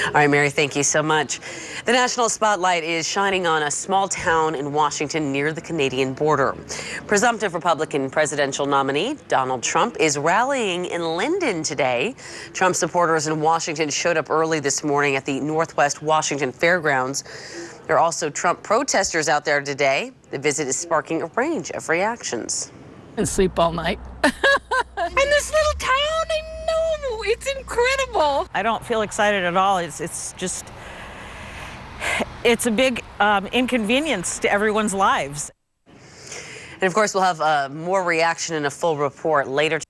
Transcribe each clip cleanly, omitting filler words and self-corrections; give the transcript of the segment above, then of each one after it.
All right, Mary, thank you so much. The national spotlight is shining on a small town in Washington near the Canadian border. Presumptive Republican presidential nominee Donald Trump is rallying in Lynden today. Trump supporters in Washington showed up early this morning at the Northwest Washington Fairgrounds. There are also Trump protesters out there today. The visit is sparking a range of reactions. And sleep all night. In this little town, I know, it's incredible. I don't feel excited at all. It's just, it's a big inconvenience to everyone's lives. And of course, we'll have more reaction in a full report later.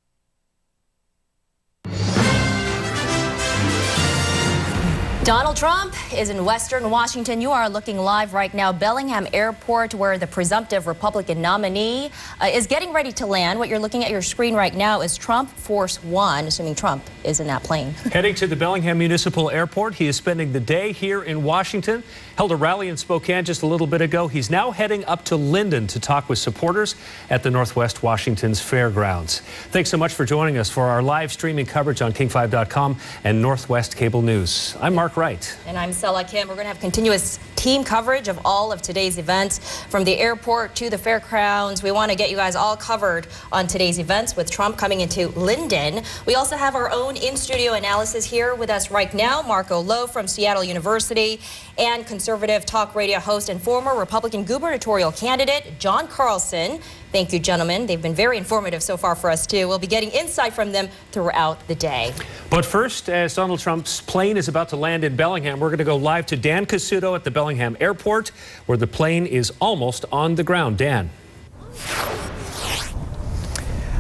Donald Trump is in Western Washington. You are looking live right now, Bellingham Airport, where the presumptive Republican nominee is getting ready to land. What you're looking at your screen right now is Trump Force One, assuming Trump is in that plane. Heading to the Bellingham Municipal Airport. He is spending the day here in Washington. Held a rally in Spokane just a little bit ago. He's now heading up to Lynden to talk with supporters at the Northwest Washington's Fairgrounds. Thanks so much for joining us for our live streaming coverage on King5.com and Northwest Cable News. I'm Mark Wright. And I'm Stella Kim. We're going to have continuous team coverage of all of today's events, from the airport to the fairgrounds. We want to get you guys all covered on today's events with Trump coming into Lynden. We also have our own in-studio analysis here with us right now. Marco Lowe from Seattle University and conservative talk radio host and former Republican gubernatorial candidate John Carlson. Thank you, gentlemen. They've been very informative so far for us, too. We'll be getting insight from them throughout the day. But first, as Donald Trump's plane is about to land in Bellingham, we're going to go live to Dan Casuto at the Bellingham Airport, where the plane is almost on the ground. Dan.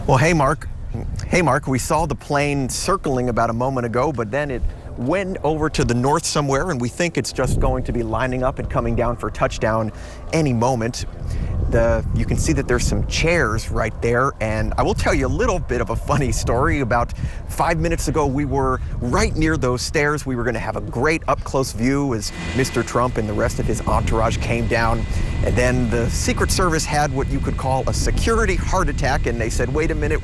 Well, hey, Mark. Hey, Mark, we saw the plane circling about a moment ago, but then it went over to the north somewhere, and we think it's just going to be lining up and coming down for touchdown any moment. You can see that there's some chairs right there, and I will tell you a little bit of a funny story. About 5 minutes ago, we were right near those stairs. We were going to have a great up-close view as Mr. Trump and the rest of his entourage came down, and then the Secret Service had what you could call a security heart attack, and they said, wait a minute,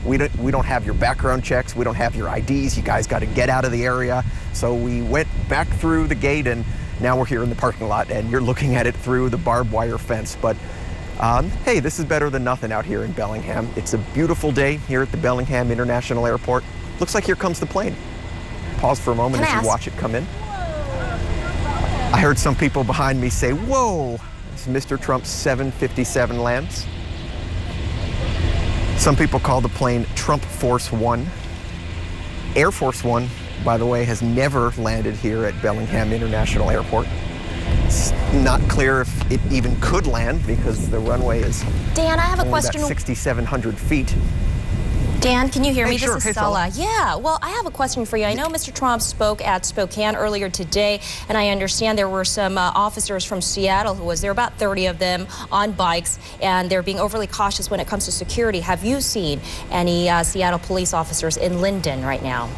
we don't have your background checks, we don't have your IDs, you guys got to get out of the area. So we went back through the gate, and now we're here in the parking lot, and you're looking at it through the barbed wire fence. But hey, this is better than nothing out here in Bellingham. It's a beautiful day here at the Bellingham International Airport. Looks like here comes the plane. Pause for a moment as you watch it come in. I heard some people behind me say, whoa, as Mr. Trump's 757 lands. Some people call the plane Trump Force One. Air Force One, by the way, has never landed here at Bellingham International Airport. It's not clear if it even could land because the runway is Dan, I have a question. 6,700 feet. Dan, can you hear me? Sure. This is Stella. Yeah, well, I have a question for you. I know Mr. Trump spoke at Spokane earlier today, and I understand there were some officers from Seattle who was there, about 30 of them on bikes, and they're being overly cautious when it comes to security. Have you seen any Seattle police officers in Lynden right now?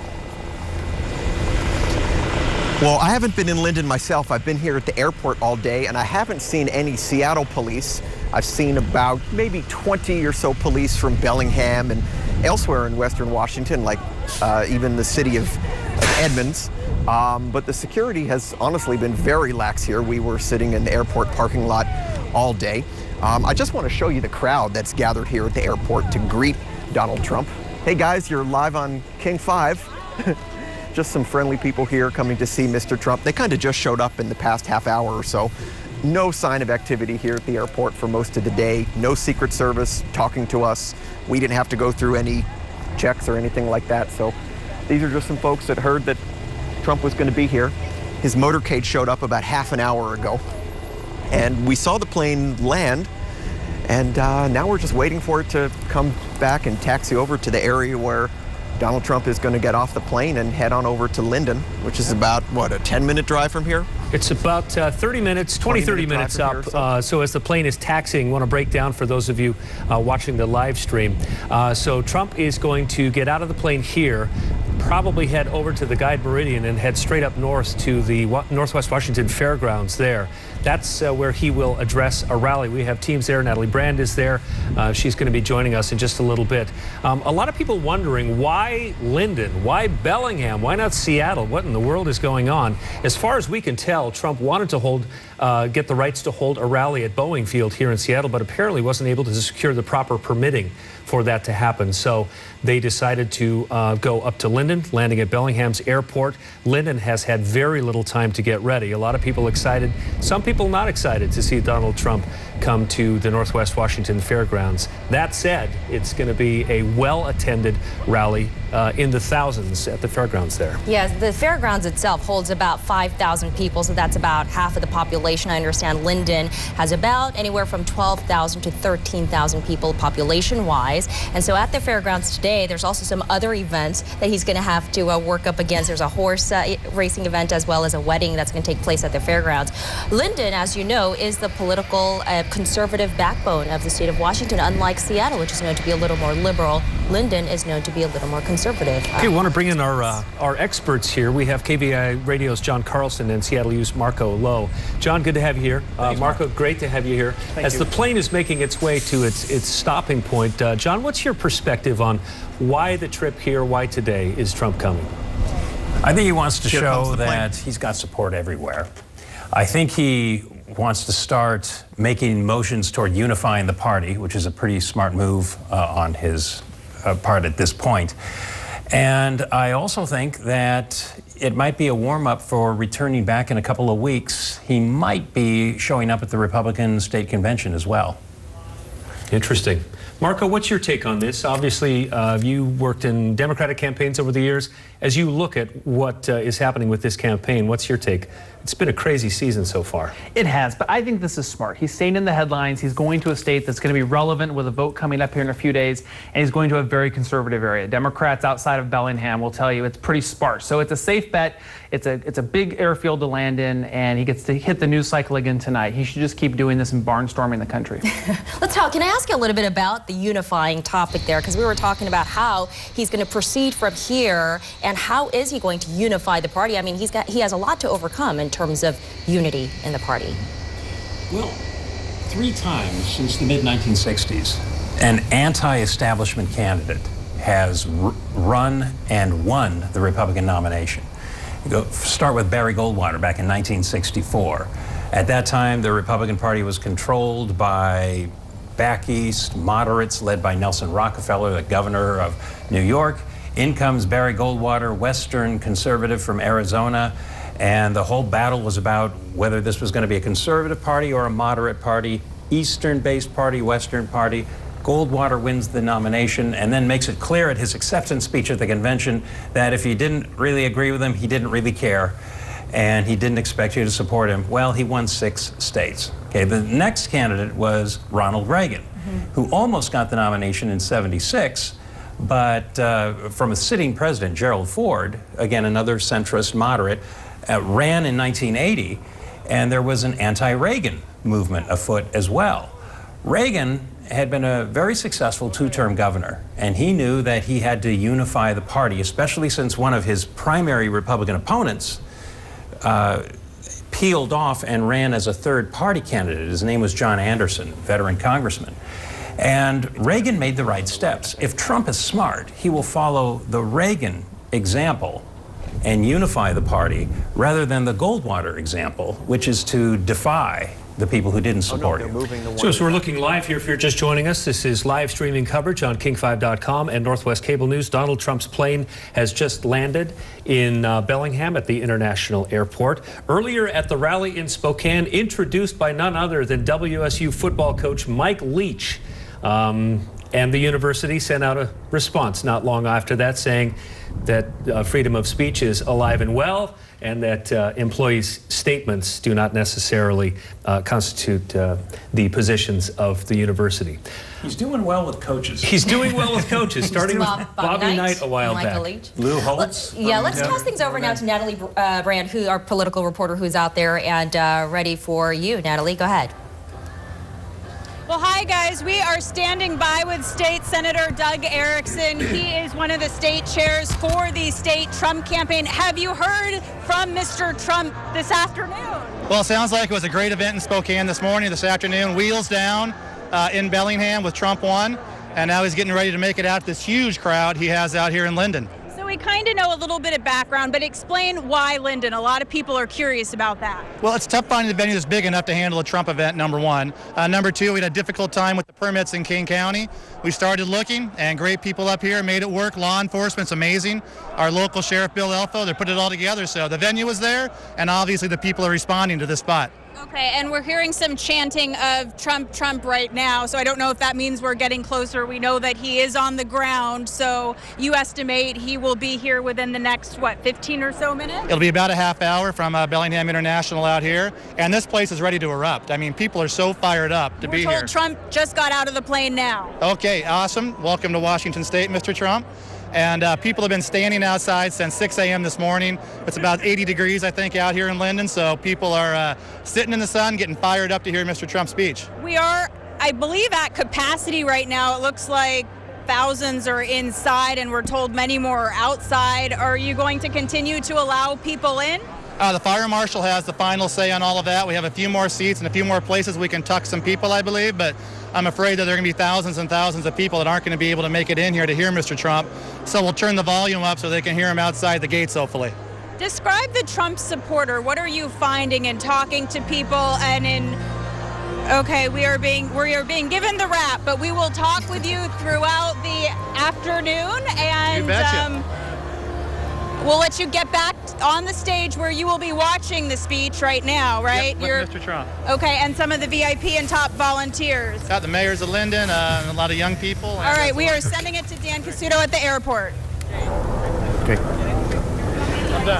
Well, I haven't been in Lynden myself. I've been here at the airport all day, and I haven't seen any Seattle police. I've seen about maybe 20 or so police from Bellingham and elsewhere in Western Washington, like even the city of Edmonds. But the security has honestly been very lax here. We were sitting in the airport parking lot all day. I just want to show you the crowd that's gathered here at the airport to greet Donald Trump. Hey guys, you're live on King 5. Just some friendly people here coming to see Mr. Trump. They kind of just showed up in the past half hour or so. No sign of activity here at the airport for most of the day. No Secret Service talking to us. We didn't have to go through any checks or anything like that. So these are just some folks that heard that Trump was going to be here. His motorcade showed up about half an hour ago, and we saw the plane land, and now we're just waiting for it to come back and taxi over to the area where Donald Trump is going to get off the plane and head on over to Lynden, which is about, what, a 10-minute drive from here? It's about 30 minutes, 30 minutes up. So as the plane is taxiing, want to break down for those of you watching the live stream. So Trump is going to get out of the plane here, probably head over to the Guide Meridian and head straight up north to the Northwest Washington Fairgrounds there. That's where he will address a rally. We have teams there. Natalie Brand is there. She's going to be joining us in just a little bit. A lot of people wondering, why Lynden? Why Bellingham? Why not Seattle? What in the world is going on? As far as we can tell, Trump wanted to get the rights to hold a rally at Boeing Field here in Seattle, but apparently wasn't able to secure the proper permitting for that to happen. So they decided to go up to Lynden, landing at Bellingham's airport. Lynden has had very little time to get ready. A lot of people excited, some people not excited to see Donald Trump come to the Northwest Washington Fairgrounds. That said, it's going to be a well-attended rally in the thousands at the fairgrounds there. Yes, the fairgrounds itself holds about 5,000 people, so that's about half of the population. I understand Lynden has about anywhere from 12,000 to 13,000 people population-wise. And so at the fairgrounds today, there's also some other events that he's going to have to work up against. There's a horse racing event as well as a wedding that's going to take place at the fairgrounds. Lynden, as you know, is the political conservative backbone of the state of Washington. Unlike Seattle, which is known to be a little more liberal, Lynden is known to be a little more conservative. Okay, we want to bring in our experts here. We have KVI Radio's John Carlson and Seattle U's Marco Lowe. John, good to have you here. Marco, great to have you here. As the plane is making its way to its stopping point, John, what's your perspective on why the trip here, why today is Trump coming? I think he wants to show that he's got support everywhere. I think he wants to start making motions toward unifying the party, which is a pretty smart move on his part at this point. And I also think that it might be a warm-up for returning back in a couple of weeks. He might be showing up at the Republican state convention as well. Interesting. Marco, what's your take on this? Obviously, you worked in Democratic campaigns over the years. As you look at what is happening with this campaign, what's your take? It's been a crazy season so far. It has, but I think this is smart. He's staying in the headlines. He's going to a state that's going to be relevant with a vote coming up here in a few days, and he's going to a very conservative area. Democrats outside of Bellingham will tell you it's pretty sparse. So it's a safe bet. It's a big airfield to land in, and he gets to hit the news cycle again tonight. He should just keep doing this and barnstorming the country. Let's talk. Can I ask you a little bit about the unifying topic there? Because we were talking about how he's going to proceed from here, and how is he going to unify the party? I mean, he has a lot to overcome in terms of unity in the party. Well, 3 times since the mid-1960s, an anti-establishment candidate has run and won the Republican nomination. Start with Barry Goldwater back in 1964. At that time, the Republican Party was controlled by back east moderates led by Nelson Rockefeller, the governor of New York. In comes Barry Goldwater, Western conservative from Arizona, and the whole battle was about whether this was going to be a conservative party or a moderate party, Eastern-based party, Western party. Goldwater wins the nomination and then makes it clear at his acceptance speech at the convention that if you didn't really agree with him, he didn't really care, and he didn't expect you to support him. Well, he won 6 states. Okay, the next candidate was Ronald Reagan, who almost got the nomination in '76, but from a sitting president, Gerald Ford, again, another centrist moderate, ran in 1980, and there was an anti-Reagan movement afoot as well. Reagan had been a very successful 2-term governor, and he knew that he had to unify the party, especially since one of his primary Republican opponents peeled off and ran as a third-party candidate. His name was John Anderson, veteran congressman. And Reagan made the right steps. If Trump is smart, he will follow the Reagan example and unify the party rather than the Goldwater example, which is to defy the people who didn't support him. So we're looking live here. If you're just joining us, this is live streaming coverage on King5.com and Northwest Cable News. Donald Trump's plane has just landed in Bellingham at the International Airport. Earlier at the rally in Spokane, introduced by none other than WSU football coach Mike Leach. And the university sent out a response not long after that saying that freedom of speech is alive and well, and that employees' statements do not necessarily constitute the positions of the university. He's doing well with coaches. He's doing well with coaches, starting with Bobby Knight a while back. Lou Holtz. Let's toss things over now to Natalie Brand, who our political reporter who's out there and ready for you. Natalie, go ahead. Well, hi, guys. We are standing by with State Senator Doug Erickson. He is one of the state chairs for the state Trump campaign. Have you heard from Mr. Trump this afternoon? Well, it sounds like it was a great event in Spokane this morning, this afternoon. Wheels down in Bellingham with Trump won, and now he's getting ready to make it out to this huge crowd he has out here in Lynden. So we kind of know a little bit of background, but explain why Lynden. A lot of people are curious about that. Well, it's tough finding a venue that's big enough to handle a Trump event, number one. Number two, we had a difficult time with the permits in King County. We started looking, and great people up here made it work. Law enforcement's amazing. Our local sheriff, Bill Elfo, they put it all together. So the venue was there, and obviously the people are responding to this spot. Okay, and we're hearing some chanting of Trump, Trump right now, so I don't know if that means we're getting closer. We know that he is on the ground, so you estimate he will be here within the next, 15 or so minutes? It'll be about a half hour from Bellingham International out here, and this place is ready to erupt. I mean, people are so fired up to be here. We're told Trump just got out of the plane now. Okay, awesome. Welcome to Washington State, Mr. Trump. And people have been standing outside since 6 a.m. this morning. It's about 80 degrees, I think, out here in Lynden. So people are sitting in the sun, getting fired up to hear Mr. Trump's speech. We are, I believe, at capacity right now. It looks like thousands are inside, and we're told many more are outside. Are you going to continue to allow people in? The fire marshal has the final say on all of that. We have a few more seats and a few more places we can tuck some people, I believe, but I'm afraid that there are going to be thousands and thousands of people that aren't going to be able to make it in here to hear Mr. Trump. So we'll turn the volume up so they can hear him outside the gates, hopefully. Describe the Trump supporter. What are you finding in talking to people and in... Okay, we are being given the wrap, but we will talk with you throughout the afternoon, and you betcha. We'll let you get back on the stage where you will be watching the speech right now, right? Yep, with Mr. Trump. Okay, and some of the VIP and top volunteers. Got the mayors of Lynden, and a lot of young people. All right, we are sending it to Dan Casuto at the airport. Okay.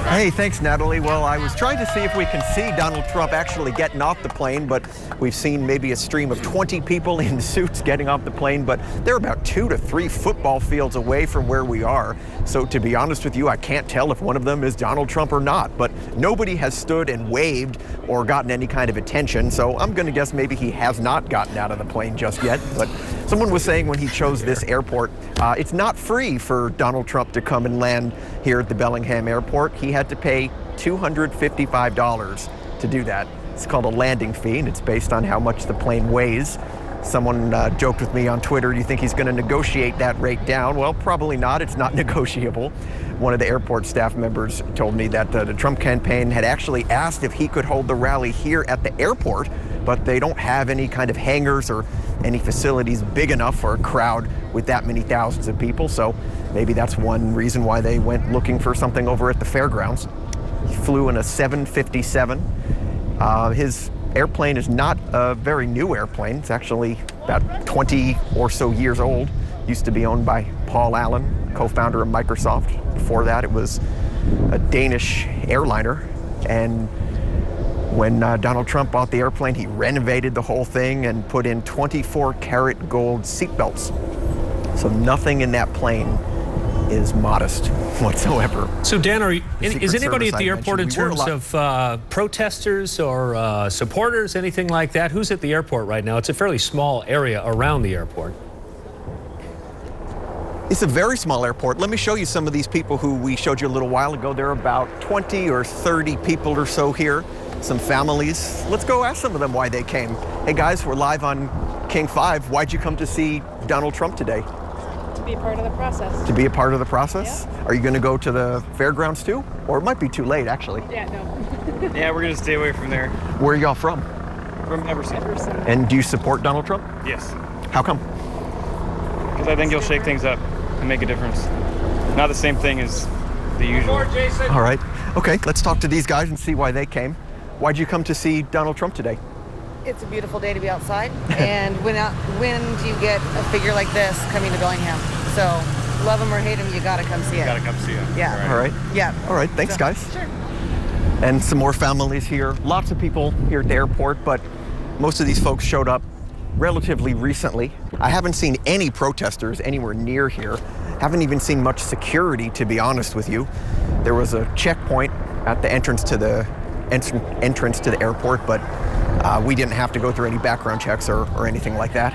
Hey, thanks, Natalie. Well, I was trying to see if we can see Donald Trump actually getting off the plane, but we've seen maybe a stream of 20 people in suits getting off the plane, but they're about 2 to 3 football fields away from where we are. So to be honest with you, I can't tell if one of them is Donald Trump or not, but nobody has stood and waved or gotten any kind of attention. So I'm going to guess maybe he has not gotten out of the plane just yet. But someone was saying when he chose this airport, it's not free for Donald Trump to come and land here at the Bellingham Airport. He had to pay $255 to do that. It's called a landing fee, and it's based on how much the plane weighs. Someone joked with me on Twitter, do you think he's going to negotiate that rate down? Well, probably not. It's not negotiable. One of the airport staff members told me that the Trump campaign had actually asked if he could hold the rally here at the airport, but they don't have any kind of hangars or any facilities big enough for a crowd with that many thousands of people. So maybe that's one reason why they went looking for something over at the fairgrounds. He flew in a 757. His airplane is not a very new airplane. It's actually about 20 or so years old. Used to be owned by Paul Allen, co-founder of Microsoft. Before that, it was a Danish airliner. And when Donald Trump bought the airplane, he renovated the whole thing and put in 24-karat gold seatbelts. So nothing in that plane is modest whatsoever. So Dan, is anybody at the airport in terms of protesters or supporters, anything like that? Who's at the airport right now? It's a fairly small area around the airport. It's a very small airport. Let me show you some of these people who we showed you a little while ago. There are about 20 or 30 people or so here, some families. Let's go ask some of them why they came. Hey guys, we're live on King 5. Why'd you come to see Donald Trump today? To be a part of the process. To be a part of the process? Yeah. Are you going to go to the fairgrounds too? Or it might be too late, actually. Yeah, no. Yeah, we're going to stay away from there. Where are y'all from? From Everson. And do you support Donald Trump? Yes. How come? Because I think he'll shake things up and make a difference. Not the same thing as the usual. All right. Okay, let's talk to these guys and see why they came. Why'd you come to see Donald Trump today? It's a beautiful day to be outside, and when do you get a figure like this coming to Bellingham? So, love him or hate him, you gotta come see it. Gotta come see it. Yeah. All right. Yeah. All right, thanks guys. Sure. And some more families here. Lots of people here at the airport, but most of these folks showed up relatively recently. I haven't seen any protesters anywhere near here. Haven't even seen much security, to be honest with you. There was a checkpoint at the entrance to the airport, but We didn't have to go through any background checks or anything like that.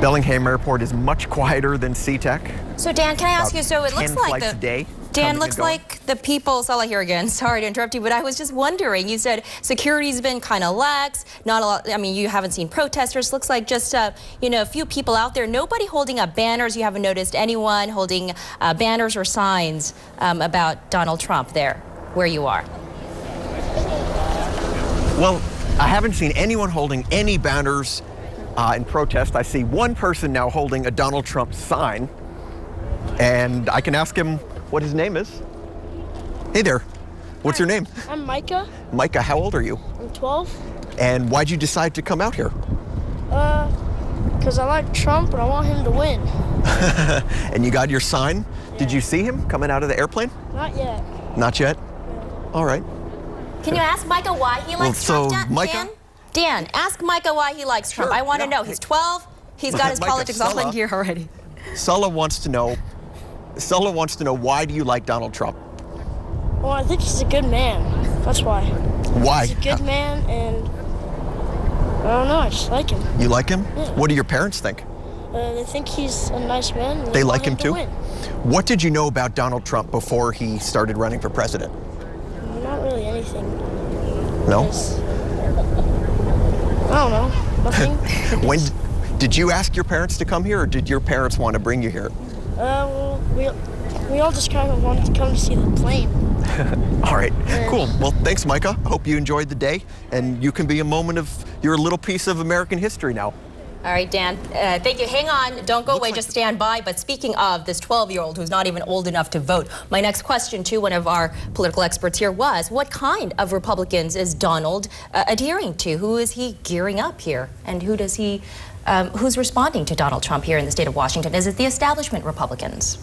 Bellingham Airport is much quieter than SeaTac. So Dan, can I ask you, so it looks like a day. Dan, looks like the people, Salah here again, sorry to interrupt you, but I was just wondering, you said security's been kind of lax, not a lot, I mean, you haven't seen protesters, looks like just, a few people out there, nobody holding up banners, you haven't noticed anyone holding banners or signs about Donald Trump there, where you are? Well, I haven't seen anyone holding any banners in protest. I see one person now holding a Donald Trump sign, and I can ask him what his name is. Hey there, what's your name? I'm Micah. Micah, how old are you? I'm 12. And why'd you decide to come out here? Because I like Trump and I want him to win. And you got your sign? Yeah. Did you see him coming out of the airplane? Not yet. Not yet? No. All right. Can you ask Micah why he likes Trump, Micah? Dan, ask Micah why he likes Trump. Sure, I want to yeah. know. He's 12. He's got his Micah, politics all in Salah. gear already. Sulla wants to know why do you like Donald Trump? Well, I think he's a good man. That's why. Why? He's a good man, and I don't know, I just like him. You like him? Yeah. What do your parents think? They think he's a nice man. And They want like him to too? win. What did you know about Donald Trump before he started running for president? Not really anything. No? Because, I don't know. Nothing. When did you ask your parents to come here, or did your parents want to bring you here? Well, we all just kind of wanted to come to see the plane. All right, cool. Well, thanks, Micah. I hope you enjoyed the day, and you can be a moment of your little piece of American history now. All right, Dan, thank you. Hang on, don't go away, just stand by. But speaking of this 12-year-old who's not even old enough to vote, my next question to one of our political experts here was, what kind of Republicans is Donald adhering to? Who is he gearing up here? And who does he, who's responding to Donald Trump here in the state of Washington? Is it the establishment Republicans?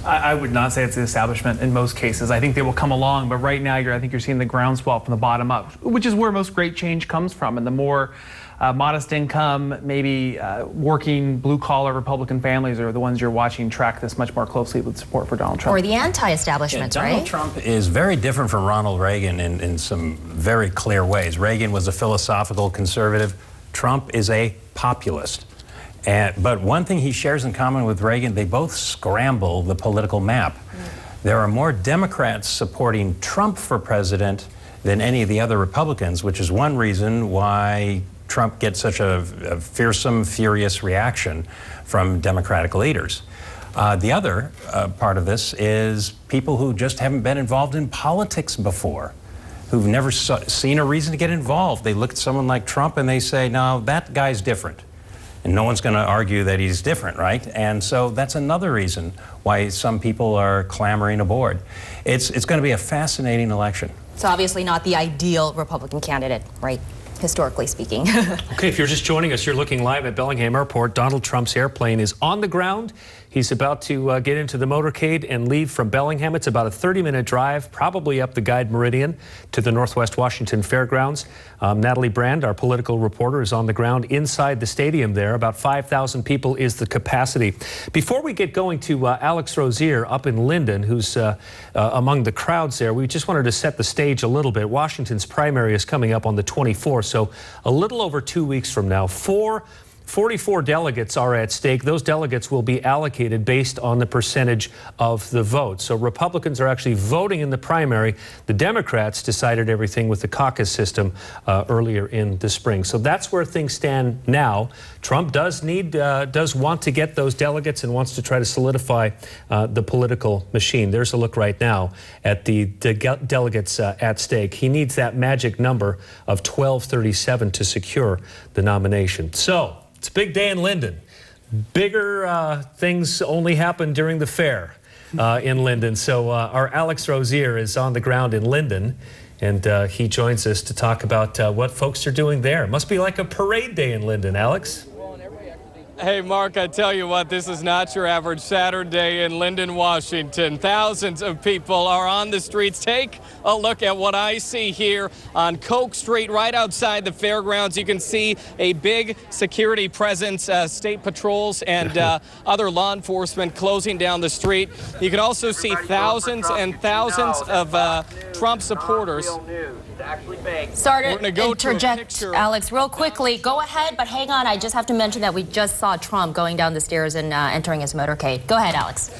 I would not say it's the establishment in most cases. I think they will come along, but right now I think you're seeing the groundswell from the bottom up, which is where most great change comes from. And the more modest income, maybe working blue-collar Republican families are the ones you're watching track this much more closely with support for Donald Trump. Or the anti-establishment, right? Donald Trump is very different from Ronald Reagan in some very clear ways. Reagan was a philosophical conservative. Trump is a populist. But one thing he shares in common with Reagan, they both scramble the political map. There are more Democrats supporting Trump for president than any of the other Republicans, which is one reason why Trump gets such a fearsome, furious reaction from Democratic leaders. The other part of this is people who just haven't been involved in politics before, who've never seen a reason to get involved. They look at someone like Trump and they say, no, that guy's different. And no one's going to argue that he's different, right? And so that's another reason why some people are clamoring aboard. It's going to be a fascinating election. It's obviously not the ideal Republican candidate, right? Historically speaking. Okay, if you're just joining us, you're looking live at Bellingham Airport. Donald Trump's airplane is on the ground. He's about to get into the motorcade and leave from Bellingham. It's about a 30-minute drive, probably up the Guide Meridian to the Northwest Washington Fairgrounds. Natalie Brand, our political reporter, is on the ground inside the stadium there. About 5,000 people is the capacity. Before we get going to Alex Rozier up in Lynden, who's among the crowds there, we just wanted to set the stage a little bit. Washington's primary is coming up on the 24th, so a little over 2 weeks from now. 44 delegates are at stake. Those delegates will be allocated based on the percentage of the vote. So Republicans are actually voting in the primary. The Democrats decided everything with the caucus system earlier in the spring. So that's where things stand now. Trump does want to get those delegates and wants to try to solidify the political machine. There's a look right now at the delegates at stake. He needs that magic number of 1237 to secure the nomination. So it's a big day in Lynden. Bigger things only happen during the fair in Lynden. So our Alex Rozier is on the ground in Lynden, and he joins us to talk about what folks are doing there. It must be like a parade day in Lynden, Alex. Hey, Mark, I tell you what, this is not your average Saturday in Lynden, Washington. Thousands of people are on the streets. Take a look at what I see here on Coke Street, right outside the fairgrounds. You can see a big security presence, state patrols and other law enforcement closing down the street. You can also see thousands and thousands of Trump supporters. Sorry to interject, Alex, real quickly. Go ahead, but hang on. I just have to mention that we just saw Trump going down the stairs and entering his motorcade. Go ahead, Alex.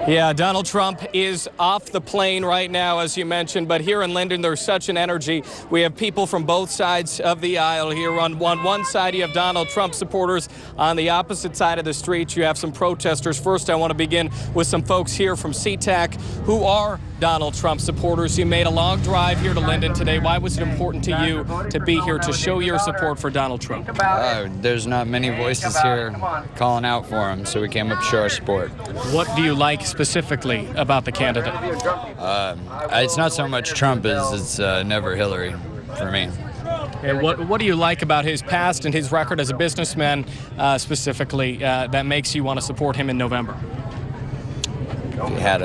Yeah, Donald Trump is off the plane right now, as you mentioned, but here in Lynden, there's such an energy. We have people from both sides of the aisle here. On one side, you have Donald Trump supporters. On the opposite side of the street, you have some protesters. First, I want to begin with some folks here from SeaTac who are Donald Trump supporters. You made a long drive here to Lynden today. Why was it important to you to be here to show your support for Donald Trump? There's not many voices here calling out for him, so we came up to show our support. What do you like specifically about the candidate? It's not so much Trump as it's never Hillary for me. And what do you like about his past and his record as a businessman specifically that makes you want to support him in November? He had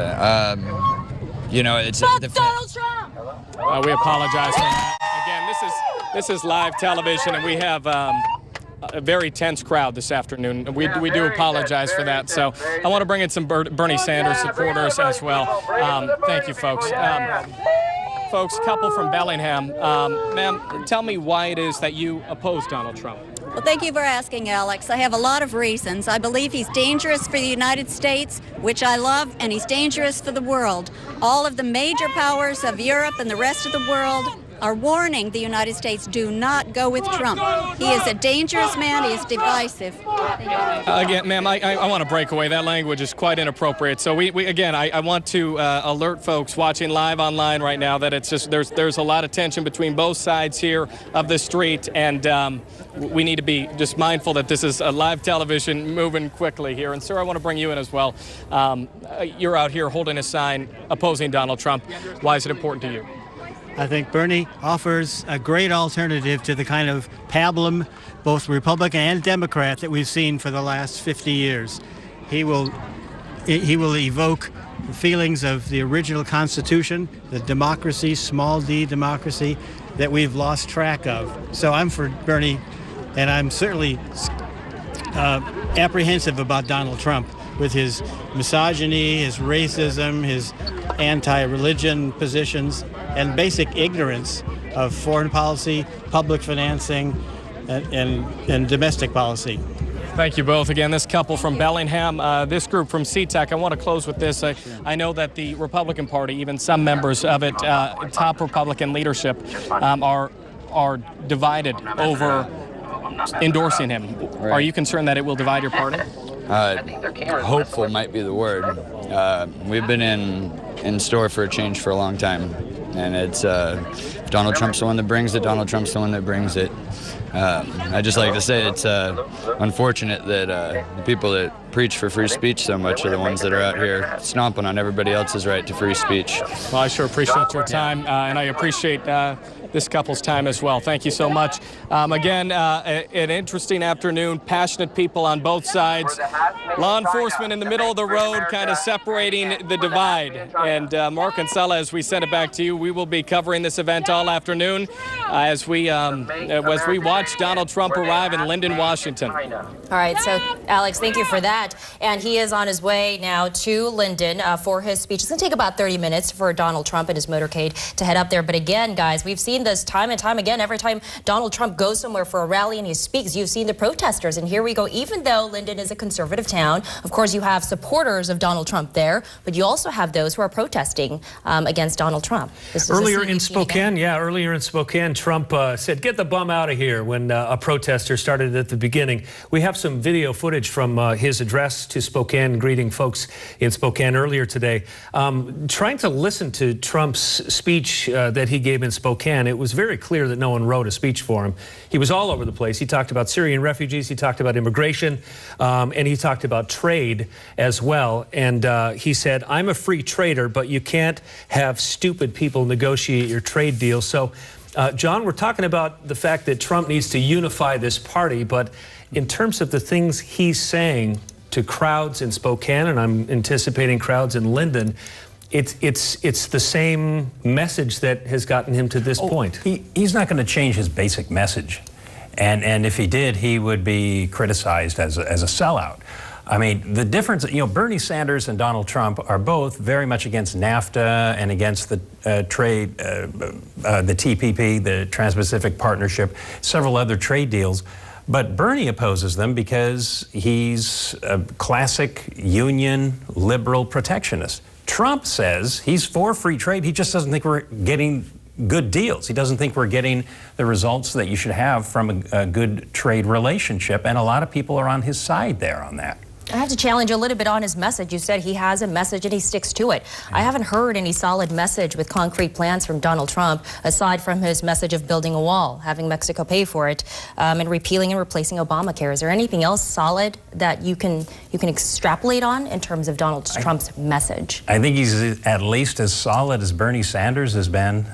it's Donald Trump. We apologize for that. Again, this is live television, and we have a very tense crowd this afternoon. We do apologize for that. So I want to bring in some Bernie Sanders supporters as well. Thank you, folks. Folks, couple from Bellingham. Ma'am, tell me why it is that you oppose Donald Trump. Well, thank you for asking, Alex. I have a lot of reasons. I believe he's dangerous for the United States, which I love, and he's dangerous for the world. All of the major powers of Europe and the rest of the world are warning the United States, do not go with Trump. He is a dangerous man. He is divisive. Again, ma'am, I want to break away. That language is quite inappropriate. So I want to alert folks watching live online right now that it's just there's a lot of tension between both sides here of the street, and we need to be just mindful that this is a live television moving quickly here. And sir, I want to bring you in as well. You're out here holding a sign opposing Donald Trump. Why is it important to you? I think Bernie offers a great alternative to the kind of pablum, both Republican and Democrat, that we've seen for the last 50 years. He will evoke the feelings of the original Constitution, the democracy, small d democracy, that we've lost track of. So I'm for Bernie, and I'm certainly apprehensive about Donald Trump with his misogyny, his racism, his anti-religion positions, and basic ignorance of foreign policy, public financing, and domestic policy. Thank you both. Again, this couple from Bellingham, this group from SeaTac. I want to close with this. I know that the Republican Party, even some members of it, top Republican leadership, are divided over endorsing him. Right. Are you concerned that it will divide your party? Hopeful might be the word. We've been in store for a change for a long time, and it's Donald Trump's the one that brings it. Donald Trump's the one that brings it. I just like to say it's unfortunate that the people that preach for free speech so much are the ones that are out here stomping on everybody else's right to free speech. Well, I sure appreciate your time, and I appreciate this couple's time as well. Thank you so much. Again, an interesting afternoon, passionate people on both sides. Law enforcement in the middle of the road, kind of separating the divide. And Mark Ansella, as we send it back to you, we will be covering this event all afternoon as we watch Donald Trump arrive in Lynden, Washington. All right, so Alex, thank you for that. And he is on his way now to Lynden for his speech. It's going to take about 30 minutes for Donald Trump and his motorcade to head up there. But again, guys, we've seen this time and time again. Every time Donald Trump goes somewhere for a rally and he speaks, you've seen the protesters. And here we go. Even though Lynden is a conservative town, of course, you have supporters of Donald Trump there, but you also have those who are protesting against Donald Trump. Earlier in Spokane, Trump said, "Get the bum out of here," when a protester started at the beginning. We have some video footage from his address to Spokane, greeting folks in Spokane earlier today. Trying to listen to Trump's speech that he gave in Spokane, it was very clear that no one wrote a speech for him. He was all over the place. He talked about Syrian refugees, he talked about immigration, and he talked about trade as well. And he said, "I'm a free trader, but you can't have stupid people negotiate your trade deals." So John, we're talking about the fact that Trump needs to unify this party, but in terms of the things he's saying to crowds in Spokane, and I'm anticipating crowds in Lynden, it's the same message that has gotten him to this point. He's not going to change his basic message. And if he did, he would be criticized as a sellout. I mean, the difference, Bernie Sanders and Donald Trump are both very much against NAFTA and against the trade, the TPP, the Trans-Pacific Partnership, several other trade deals. But Bernie opposes them because he's a classic union liberal protectionist. Trump says he's for free trade. He just doesn't think we're getting good deals. He doesn't think we're getting the results that you should have from a good trade relationship. And a lot of people are on his side there on that. I have to challenge a little bit on his message. You said he has a message and he sticks to it. I haven't heard any solid message with concrete plans from Donald Trump, aside from his message of building a wall, having Mexico pay for it, and repealing and replacing Obamacare. Is there anything else solid that you can extrapolate on in terms of Donald Trump's message? I think he's at least as solid as Bernie Sanders has been.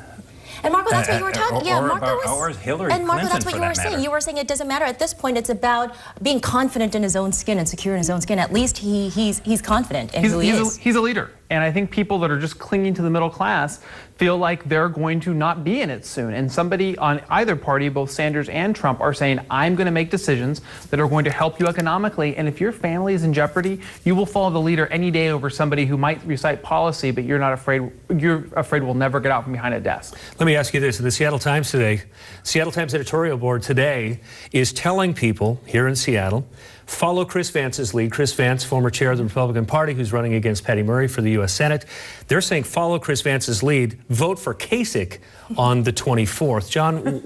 And Marco, that's what you were talking. Yeah, or Hillary and Marco, Clinton, that's what for you were that saying. matter. You were saying it doesn't matter at this point. It's about being confident in his own skin and secure in his own skin. At least he's confident in who he is. He's a leader. And I think people that are just clinging to the middle class feel like they're going to not be in it soon. And somebody on either party, both Sanders and Trump, are saying, I'm going to make decisions that are going to help you economically. And if your family is in jeopardy, you will follow the leader any day over somebody who might recite policy, but you're afraid will never get out from behind a desk. Let me ask you this. In the Seattle Times today, Seattle Times editorial board today is telling people here in Seattle, follow Chris Vance's lead. Chris Vance, former chair of the Republican Party, who's running against Patty Murray for the U.S. Senate. They're saying follow Chris Vance's lead, vote for Kasich on the 24th. John,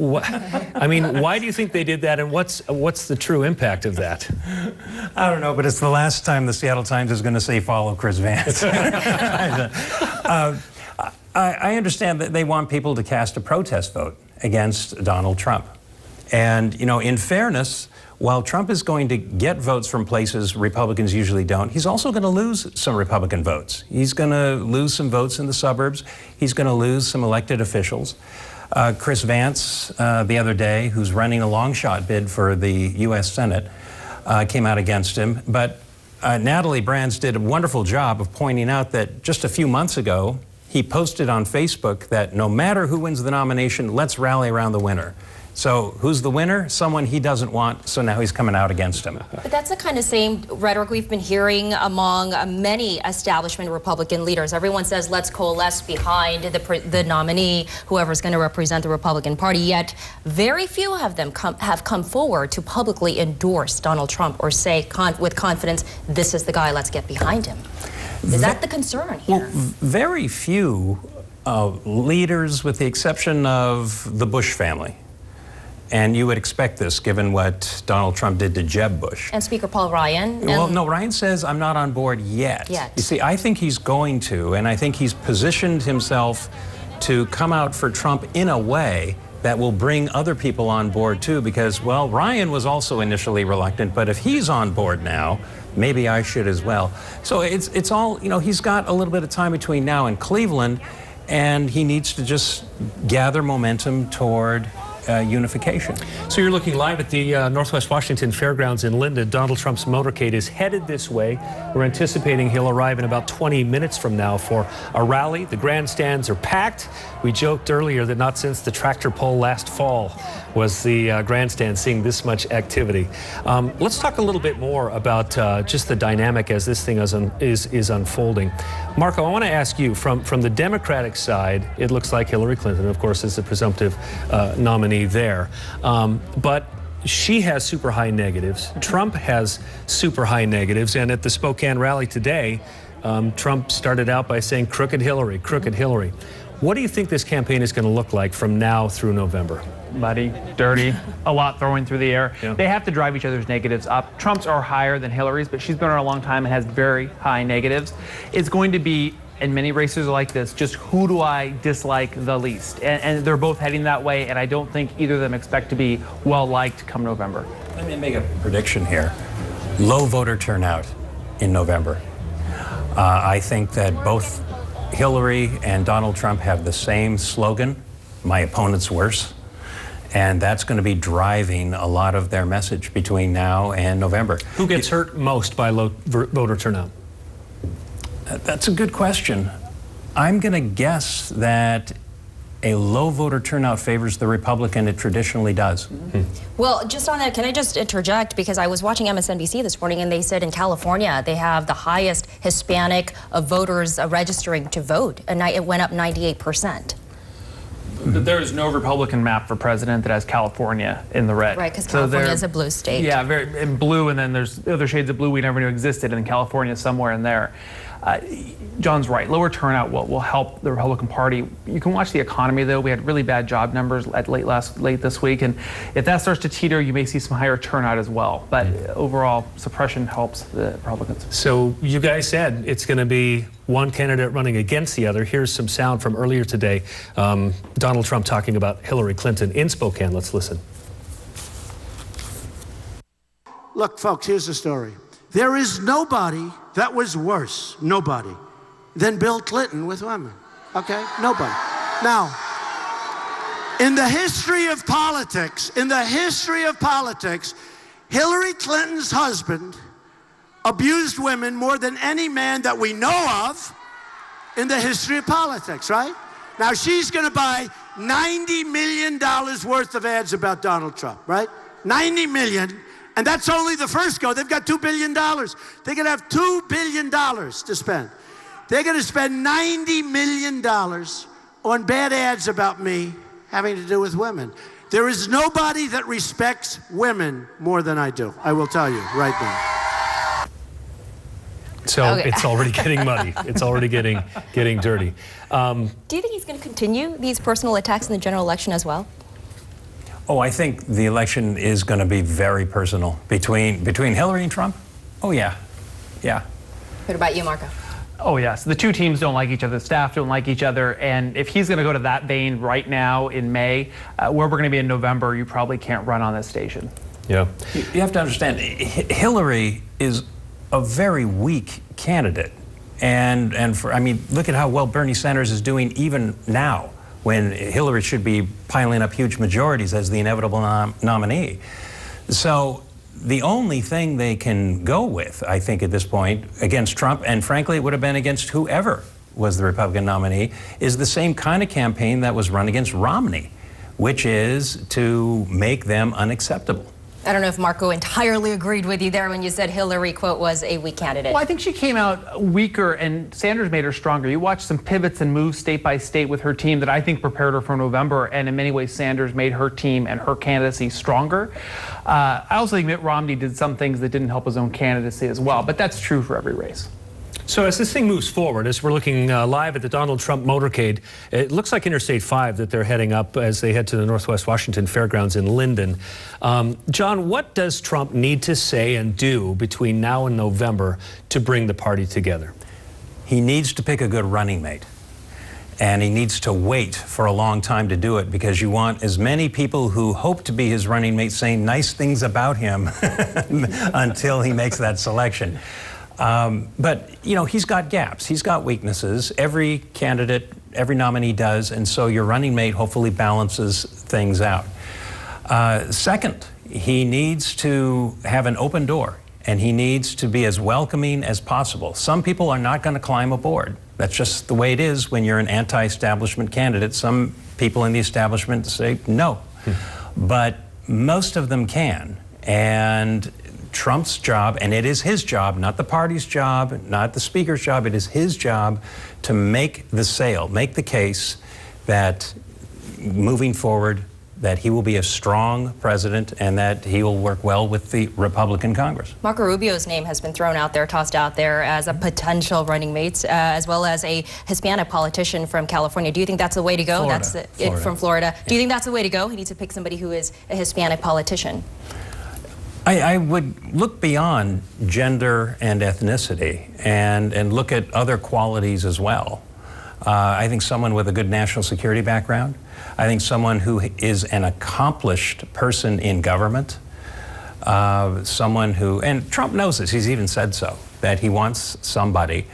I mean, why do you think they did that, and what's the true impact of that? I don't know, but it's the last time the Seattle Times is going to say follow Chris Vance. I understand that they want people to cast a protest vote against Donald Trump. And, in fairness, while Trump is going to get votes from places Republicans usually don't, he's also going to lose some Republican votes. He's going to lose some votes in the suburbs. He's going to lose some elected officials. Chris Vance, the other day, who's running a long shot bid for the U.S. Senate, came out against him. But Natalie Brands did a wonderful job of pointing out that just a few months ago, he posted on Facebook that no matter who wins the nomination, let's rally around the winner. So who's the winner? Someone he doesn't want, so now he's coming out against him. But that's the kind of same rhetoric we've been hearing among many establishment Republican leaders. Everyone says, let's coalesce behind the nominee, whoever's going to represent the Republican Party, yet very few of them have come forward to publicly endorse Donald Trump or say with confidence, this is the guy, let's get behind him. Is that the concern here? Well, very few leaders, with the exception of the Bush family. And you would expect this, given what Donald Trump did to Jeb Bush. And Speaker Paul Ryan. Well, no, Ryan says, I'm not on board yet. You see, I think he's going to, and I think he's positioned himself to come out for Trump in a way that will bring other people on board too, because, well, Ryan was also initially reluctant, but if he's on board now, maybe I should as well. So it's all, he's got a little bit of time between now and Cleveland, and he needs to just gather momentum toward unification. So you're looking live at the Northwest Washington Fairgrounds in Lynden. Donald Trump's motorcade is headed this way. We're anticipating he'll arrive in about 20 minutes from now for a rally. The grandstands are packed. We joked earlier that not since the tractor pull last fall was the grandstand seeing this much activity. Let's talk a little bit more about just the dynamic as this thing is unfolding. Marco, I want to ask you, from the Democratic side, it looks like Hillary Clinton, of course, is the presumptive nominee there. But she has super high negatives. Trump has super high negatives. And at the Spokane rally today, Trump started out by saying, crooked Hillary, crooked Hillary. What do you think this campaign is going to look like from now through November? Muddy, dirty, a lot throwing through the air. Yeah. They have to drive each other's negatives up. Trump's are higher than Hillary's, but she's been around a long time and has very high negatives. It's going to be, in many races like this, just who do I dislike the least? And they're both heading that way, and I don't think either of them expect to be well-liked come November. Let me make a prediction here. Low voter turnout in November. I think that both Hillary and Donald Trump have the same slogan, my opponent's worse. And that's going to be driving a lot of their message between now and November. Who gets hurt most by low voter turnout? That's a good question. I'm going to guess that a low voter turnout favors the Republican. It traditionally does. Well, just on that, can I just interject? Because I was watching MSNBC this morning, and they said in California they have the highest Hispanic voters registering to vote, and it went up 98%. There is no Republican map for president that has California in the red. Right, because California is a blue state. Yeah, very in blue, and then there's other shades of blue we never knew existed, and California is somewhere in there. John's right. Lower turnout will help the Republican Party. You can watch the economy, though. We had really bad job numbers late this week, and if that starts to teeter, you may see some higher turnout as well. But overall, suppression helps the Republicans. So you guys said it's going to be one candidate running against the other. Here's some sound from earlier today. Donald Trump talking about Hillary Clinton in Spokane. Let's listen. Look, folks, here's the story. There is nobody that was worse, nobody, than Bill Clinton with women, okay? Nobody. Now, in the history of politics, Hillary Clinton's husband abused women more than any man that we know of in the history of politics, right? Now, she's going to buy $90 million worth of ads about Donald Trump, right? $90 million. And that's only the first go. They've got $2 billion. They're going to have $2 billion to spend. They're going to spend $90 million on bad ads about me having to do with women. There is nobody that respects women more than I do. I will tell you right now. So okay. It's already getting muddy. It's already getting dirty. Do you think he's going to continue these personal attacks in the general election as well? Oh, I think the election is going to be very personal between Hillary and Trump. Oh, yeah. Yeah. What about you, Marco? Oh, yes. The two teams don't like each other. The staff don't like each other. And if he's going to go to that vein right now in May, where we're going to be in November, you probably can't run on this station. Yeah. You have to understand, Hillary is a very weak candidate. And I mean, look at how well Bernie Sanders is doing even now, when Hillary should be piling up huge majorities as the inevitable nominee. So the only thing they can go with, I think at this point, against Trump, and frankly it would have been against whoever was the Republican nominee, is the same kind of campaign that was run against Romney, which is to make them unacceptable. I don't know if Marco entirely agreed with you there when you said Hillary, quote, was a weak candidate. Well, I think she came out weaker and Sanders made her stronger. You watched some pivots and moves state by state with her team that I think prepared her for November, and in many ways Sanders made her team and her candidacy stronger. I also think Mitt Romney did some things that didn't help his own candidacy as well, but that's true for every race. So as this thing moves forward, as we're looking live at the Donald Trump motorcade, it looks like Interstate 5 that they're heading up as they head to the Northwest Washington Fairgrounds in Lynden. John, what does Trump need to say and do between now and November to bring the party together? He needs to pick a good running mate. And he needs to wait for a long time to do it, because you want as many people who hope to be his running mate saying nice things about him until he makes that selection. But, you know, he's got gaps. He's got weaknesses. Every candidate, every nominee does, and so your running mate hopefully balances things out. Second, he needs to have an open door, and he needs to be as welcoming as possible. Some people are not going to climb aboard. That's just the way it is when you're an anti-establishment candidate. Some people in the establishment say no, but most of them can. And Trump's job, and it is his job, not the party's job, not the speaker's job, it is his job to make the sale, make the case that moving forward, that he will be a strong president and that he will work well with the Republican Congress. Marco Rubio's name has been thrown out there, tossed out there as a potential running mate, as well as a Hispanic politician from California. Do you think that's the way to go? Florida. That's it from Florida. Do you think that's the way to go? He needs to pick somebody who is a Hispanic politician. I would look beyond gender and ethnicity and look at other qualities as well. I think someone with a good national security background. I think someone who is an accomplished person in government. Someone who, and Trump knows this, he's even said so, that he wants somebody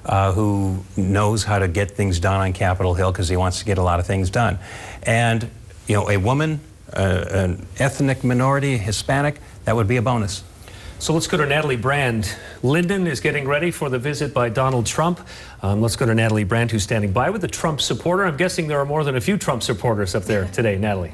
who knows how to get things done on Capitol Hill, because he wants to get a lot of things done. And, you know, a woman an ethnic minority, Hispanic, that would be a bonus. So let's go to Natalie Brand. Lynden is getting ready for the visit by Donald Trump. Let's go to Natalie Brand, who's standing by with a Trump supporter. I'm guessing there are more than a few Trump supporters up there today. Natalie.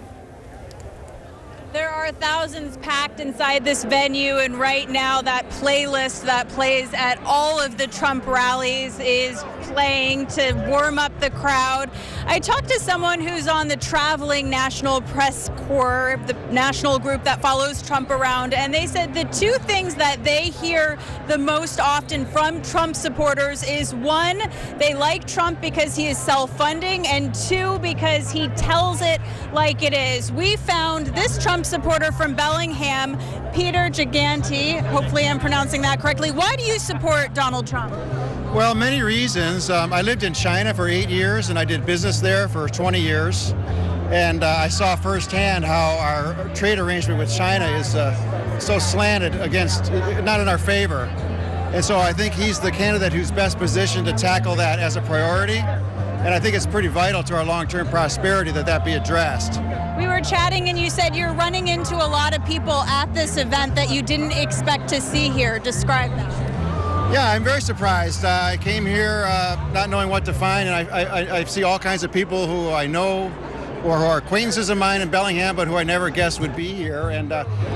There are thousands packed inside this venue, and right now that playlist that plays at all of the Trump rallies is playing to warm up the crowd. I talked to someone who's on the traveling National Press Corps, the national group that follows Trump around, and they said the two things that they hear the most often from Trump supporters is, one, they like Trump because he is self-funding, and two, because he tells it like it is. We found this Trump supporter from Bellingham, Peter Giganti. Hopefully I'm pronouncing that correctly. Why do you support Donald Trump? Well, many reasons. I lived in China for 8 years, and I did business there for 20 years. And I saw firsthand how our trade arrangement with China is so slanted against, not in our favor. And so I think he's the candidate who's best positioned to tackle that as a priority. And I think it's pretty vital to our long-term prosperity that that be addressed. We were chatting and you said you're running into a lot of people at this event that you didn't expect to see here. Describe that. Yeah, I'm very surprised. I came here not knowing what to find, and I see all kinds of people who I know or who are acquaintances of mine in Bellingham, but who I never guessed would be here. And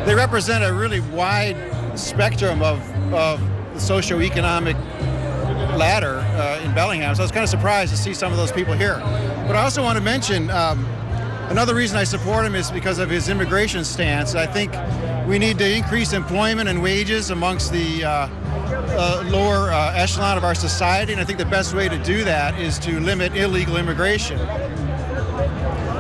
they represent a really wide spectrum of the socioeconomic ladder in Bellingham. So I was kind of surprised to see some of those people here. But I also want to mention another reason I support him is because of his immigration stance. I think we need to increase employment and wages amongst the lower echelon of our society, and I think the best way to do that is to limit illegal immigration.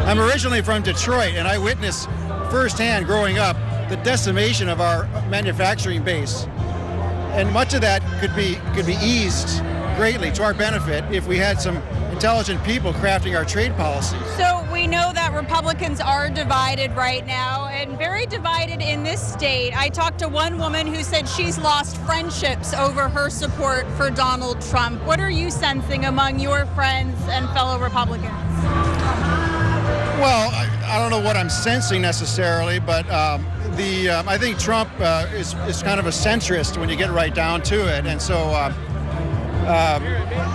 I'm originally from Detroit, and I witnessed firsthand growing up the decimation of our manufacturing base. And much of that could be eased greatly to our benefit if we had some intelligent people crafting our trade policies. So we know that Republicans are divided right now, and very divided in this state. I talked to one woman who said she's lost friendships over her support for Donald Trump. What are you sensing among your friends and fellow Republicans? Well, I don't know what I'm sensing necessarily, but I think Trump is kind of a centrist when you get right down to it, and so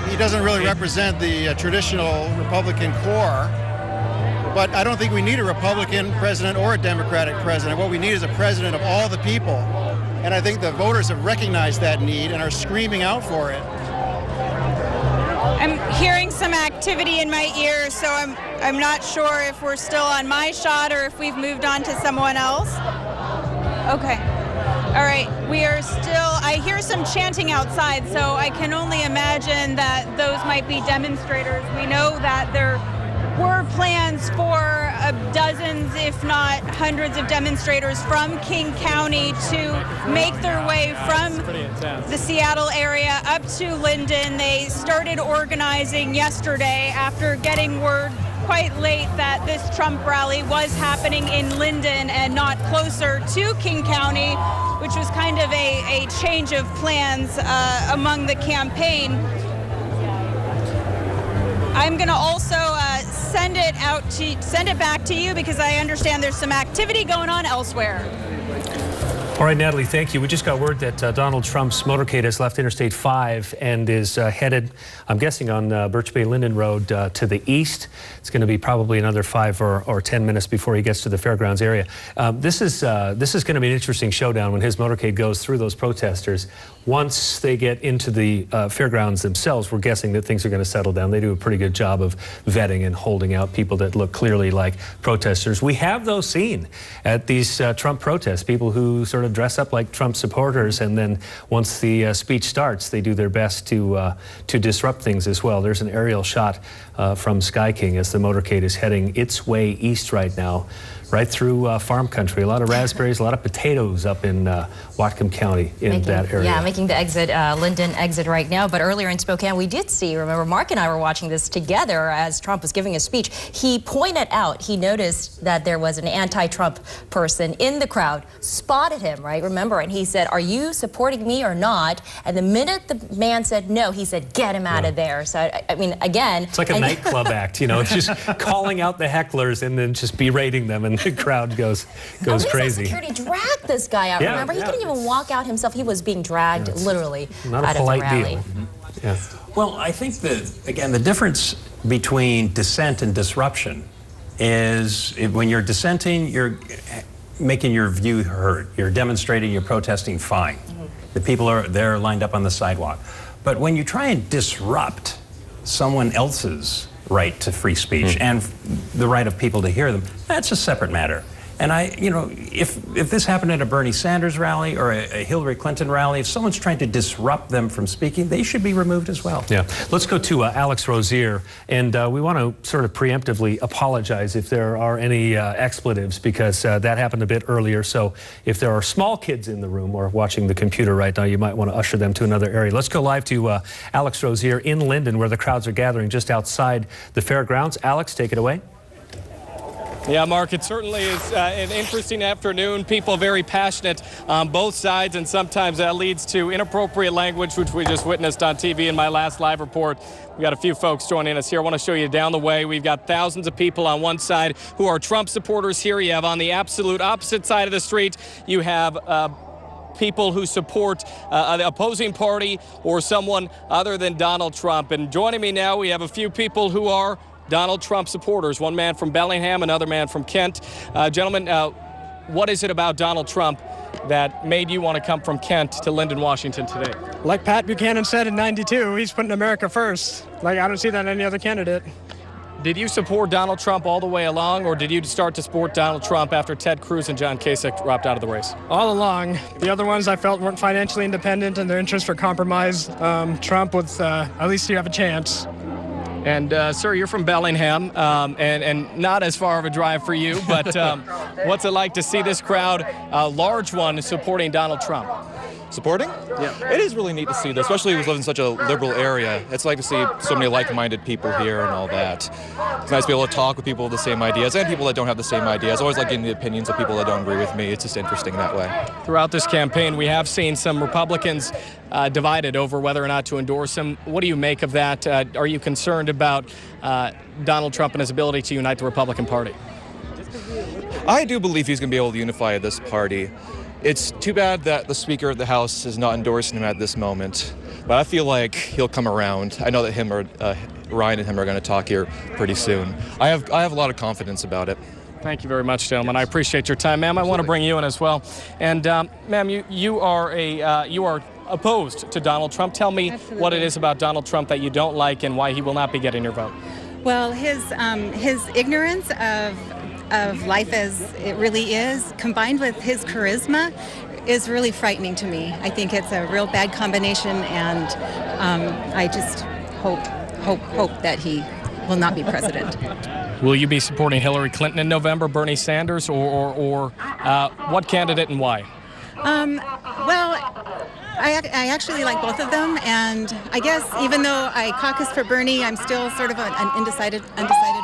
he doesn't really represent the traditional Republican core. But I don't think we need a Republican president or a Democratic president. What we need is a president of all the people, and I think the voters have recognized that need and are screaming out for it. I'm hearing some activity in my ear, so I'm not sure if we're still on my shot or if we've moved on to someone else. Okay. All right. We are still, I hear some chanting outside, so I can only imagine that those might be demonstrators. We know that there were plans for dozens, if not hundreds of demonstrators from King County to make their way from the Seattle area up to Lynden. They started organizing yesterday after getting word quite late that this Trump rally was happening in Lynden and not closer to King County, which was kind of a change of plans among the campaign. I'm going to also send it back to you because I understand there's some activity going on elsewhere. All right, Natalie, thank you. We just got word that Donald Trump's motorcade has left Interstate 5 and is headed, I'm guessing, on Birch Bay Lynden Road to the east. It's going to be probably another 5 or 10 minutes before he gets to the fairgrounds area. This is going to be an interesting showdown when his motorcade goes through those protesters. Once they get into the fairgrounds themselves, we're guessing that things are going to settle down. They do a pretty good job of vetting and holding out people that look clearly like protesters. We have those seen at these Trump protests, people who sort of dress up like Trump supporters, and then once the speech starts, they do their best to disrupt things as well. There's an aerial shot from Sky King as the motorcade is heading its way east right now, right through farm country. A lot of raspberries, a lot of potatoes up in Whatcom County in that area. Yeah, making the exit, Lynden exit right now. But earlier in Spokane, we did see, remember, Mark and I were watching this together as Trump was giving a speech. He pointed out, he noticed that there was an anti-Trump person in the crowd, spotted him, right? Remember, and he said, "Are you supporting me or not?" And the minute the man said no, he said, "Get him out of there." So, I mean, again. It's like a nightclub act, you know, it's just calling out the hecklers and then just berating them. And and the crowd goes crazy. Security dragged this guy out. Yeah, Remember, he couldn't even walk out himself. He was being dragged literally Not out a of the polite rally. deal. Yeah. Well, I think that, again, the difference between dissent and disruption is when you're dissenting, you're making your view heard. You're demonstrating, you're protesting, fine. The people are there lined up on the sidewalk. But when you try and disrupt someone else's right to free speech and the right of people to hear them, that's a separate matter. And if this happened at a Bernie Sanders rally or a Hillary Clinton rally, if someone's trying to disrupt them from speaking, they should be removed as well. Yeah. Let's go to Alex Rozier, and we want to sort of preemptively apologize if there are any expletives, because that happened a bit earlier. So if there are small kids in the room or watching the computer right now, you might want to usher them to another area. Let's go live to Alex Rozier in Lynden, where the crowds are gathering just outside the fairgrounds. Alex, take it away. Yeah, Mark, it certainly is an interesting afternoon. People very passionate on both sides, and sometimes that leads to inappropriate language, which we just witnessed on TV in my last live report. We got a few folks joining us here. I want to show you down the way. We've got thousands of people on one side who are Trump supporters here. You have on the absolute opposite side of the street, you have people who support the opposing party or someone other than Donald Trump. And joining me now, we have a few people who are Donald Trump supporters. One man from Bellingham, another man from Kent. Gentlemen, what is it about Donald Trump that made you want to come from Kent to Lynden, Washington today? Like Pat Buchanan said in '92, he's putting America first. Like, I don't see that in any other candidate. Did you support Donald Trump all the way along, or did you start to support Donald Trump after Ted Cruz and John Kasich dropped out of the race? All along. The other ones I felt weren't financially independent and their interests were compromised. Trump was, at least you have a chance. And, sir, you're from Bellingham, and not as far of a drive for you, but what's it like to see this crowd, a large one, supporting Donald Trump? Supporting? Yeah. It is really neat to see that, especially if we live in such a liberal area. It's like to see so many like-minded people here and all that. It's nice to be able to talk with people with the same ideas and people that don't have the same ideas. I always like getting the opinions of people that don't agree with me. It's just interesting that way. Throughout this campaign, we have seen some Republicans divided over whether or not to endorse him. What do you make of that? Are you concerned about Donald Trump and his ability to unite the Republican Party? I do believe he's going to be able to unify this party. It's too bad that the Speaker of the House is not endorsing him at this moment, but I feel like he'll come around. I know that Ryan and him are going to talk here pretty soon. I have a lot of confidence about it. Thank you very much, gentlemen. I appreciate your time, ma'am. I want to bring you in as well. And ma'am, you are opposed to Donald Trump. Tell me what it is about Donald Trump that you don't like and why he will not be getting your vote. Well, his ignorance of life as it really is, combined with his charisma, is really frightening to me. I think it's a real bad combination, and I just hope that he will not be president. Will you be supporting Hillary Clinton in November, Bernie Sanders, or what candidate and why? Well, I actually like both of them, and I guess even though I caucus for Bernie, I'm still sort of an undecided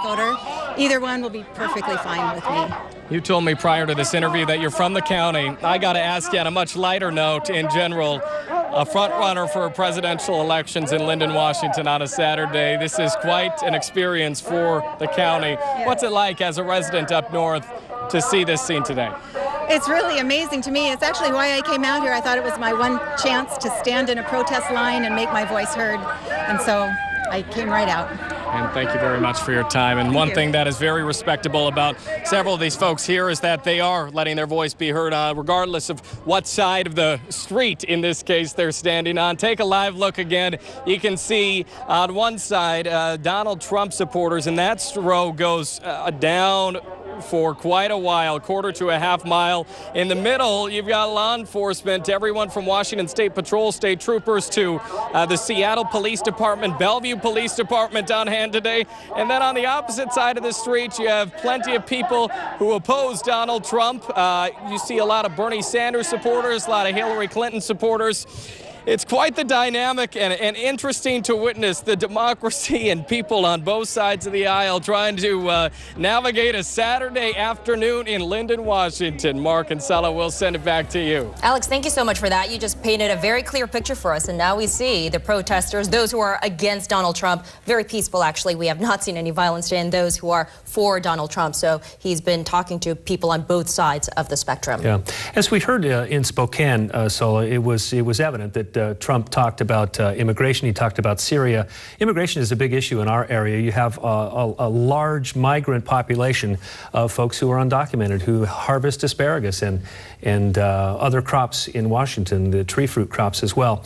voter. Either one will be perfectly fine with me. You told me prior to this interview that you're from the county. I got to ask you on a much lighter note, in general, a front runner for presidential elections in Lynden, Washington on a Saturday. This is quite an experience for the county. What's it like as a resident up north to see this scene today? It's really amazing to me. It's actually why I came out here. I thought it was my one chance to stand in a protest line and make my voice heard. And so I came right out. And thank you very much for your time. And one thing that is very respectable about several of these folks here is that they are letting their voice be heard on, regardless of what side of the street, in this case, they're standing on. Take a live look again. You can see on one side Donald Trump supporters, and that row goes down for quite a while, quarter to a half mile. In the middle, you've got law enforcement, everyone from Washington State Patrol, state troopers, to the Seattle Police Department, Bellevue Police Department on hand today. And then on the opposite side of the street, you have plenty of people who oppose Donald Trump. You see a lot of Bernie Sanders supporters, a lot of Hillary Clinton supporters. It's quite the dynamic and interesting to witness the democracy and people on both sides of the aisle trying to navigate a Saturday afternoon in Lynden, Washington. Mark and Sala, we'll send it back to you. Alex, thank you so much for that. You just painted a very clear picture for us, and now we see the protesters, those who are against Donald Trump, very peaceful actually. We have not seen any violence, and those who are for Donald Trump. So he's been talking to people on both sides of the spectrum. Yeah, as we heard in Spokane, Sola, it was evident that Trump talked about immigration. He talked about Syria. Immigration is a big issue in our area. You have a large migrant population of folks who are undocumented, who harvest asparagus and other crops in Washington, the tree fruit crops as well.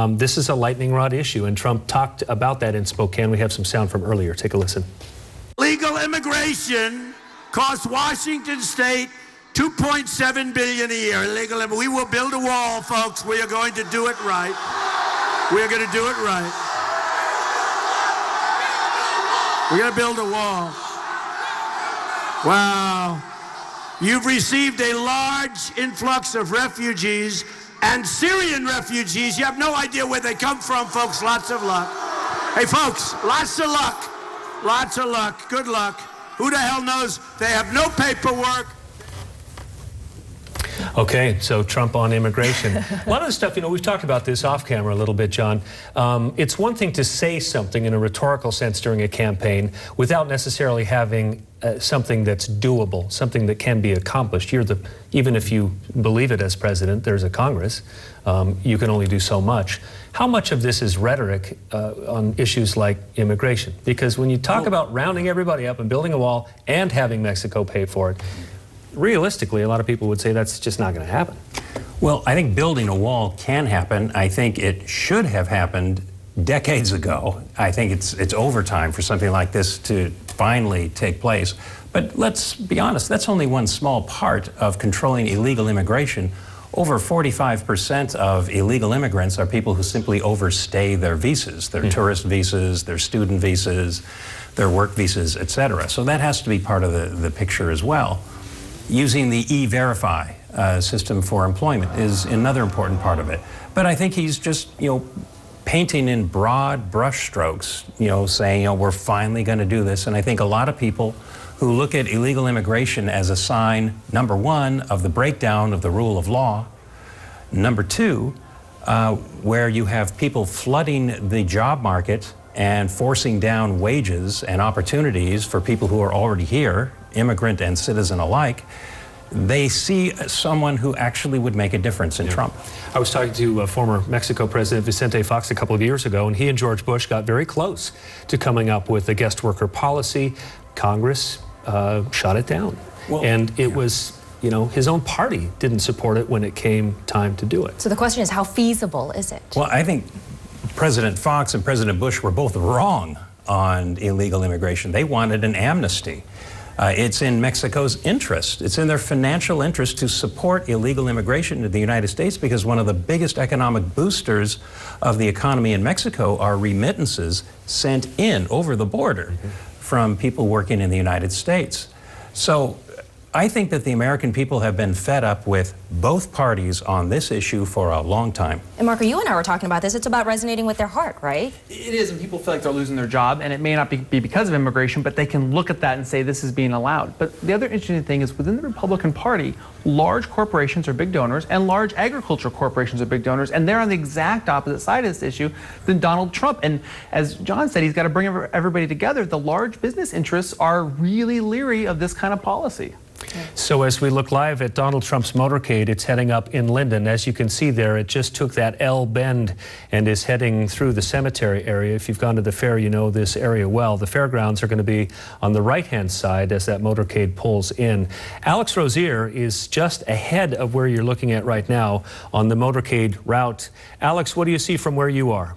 This is a lightning rod issue, and Trump talked about that in Spokane. We have some sound from earlier. Take a listen. Legal immigration costs Washington State $2.7 billion a year. Illegal immigration. We will build a wall, folks. We are going to do it right. We are going to do it right. We're going to build a wall. Wow. You've received a large influx of refugees and Syrian refugees. You have no idea where they come from, folks. Lots of luck. Hey, folks, lots of luck. Lots of luck. Good luck. Who the hell knows? They have no paperwork. Okay, so Trump on immigration. A lot of the stuff, we've talked about this off camera a little bit, John. It's one thing to say something in a rhetorical sense during a campaign without necessarily having something that's doable, something that can be accomplished. Even if you believe it as president, there's a Congress. You can only do so much. How much of this is rhetoric on issues like immigration? Because when you talk about rounding everybody up and building a wall and having Mexico pay for it, realistically, a lot of people would say that's just not going to happen. Well, I think building a wall can happen. I think it should have happened decades ago. I think it's overtime for something like this to finally take place. But let's be honest, that's only one small part of controlling illegal immigration. Over 45% of illegal immigrants are people who simply overstay their visas, their tourist visas, their student visas, their work visas, etc. So that has to be part of the picture as well. Using the E-Verify system for employment is another important part of it. But I think he's just, painting in broad brushstrokes, saying, we're finally going to do this. And I think a lot of people who look at illegal immigration as a sign, number one, of the breakdown of the rule of law, number two, where you have people flooding the job market and forcing down wages and opportunities for people who are already here, immigrant and citizen alike, they see someone who actually would make a difference in Trump. I was talking to former Mexico President Vicente Fox a couple of years ago, and he and George Bush got very close to coming up with a guest worker policy. Congress shot it down. Well, and it was, his own party didn't support it when it came time to do it. So the question is, how feasible is it? Well, I think President Fox and President Bush were both wrong on illegal immigration. They wanted an amnesty. It's in Mexico's interest. It's in their financial interest to support illegal immigration to the United States because one of the biggest economic boosters of the economy in Mexico are remittances sent in over the border from people working in the United States. So I think that the American people have been fed up with both parties on this issue for a long time. And Marco, you and I were talking about this. It's about resonating with their heart, right? It is, and people feel like they're losing their job, and it may not be because of immigration, but they can look at that and say this is being allowed. But the other interesting thing is within the Republican Party, large corporations are big donors, and large agricultural corporations are big donors, and they're on the exact opposite side of this issue than Donald Trump. And as John said, he's got to bring everybody together. The large business interests are really leery of this kind of policy. So as we look live at Donald Trump's motorcade, it's heading up in Lynden. As you can see there, it just took that L bend and is heading through the cemetery area. If you've gone to the fair, you know this area well. The fairgrounds are going to be on the right-hand side as that motorcade pulls in. Alex Rozier is just ahead of where you're looking at right now on the motorcade route. Alex, what do you see from where you are?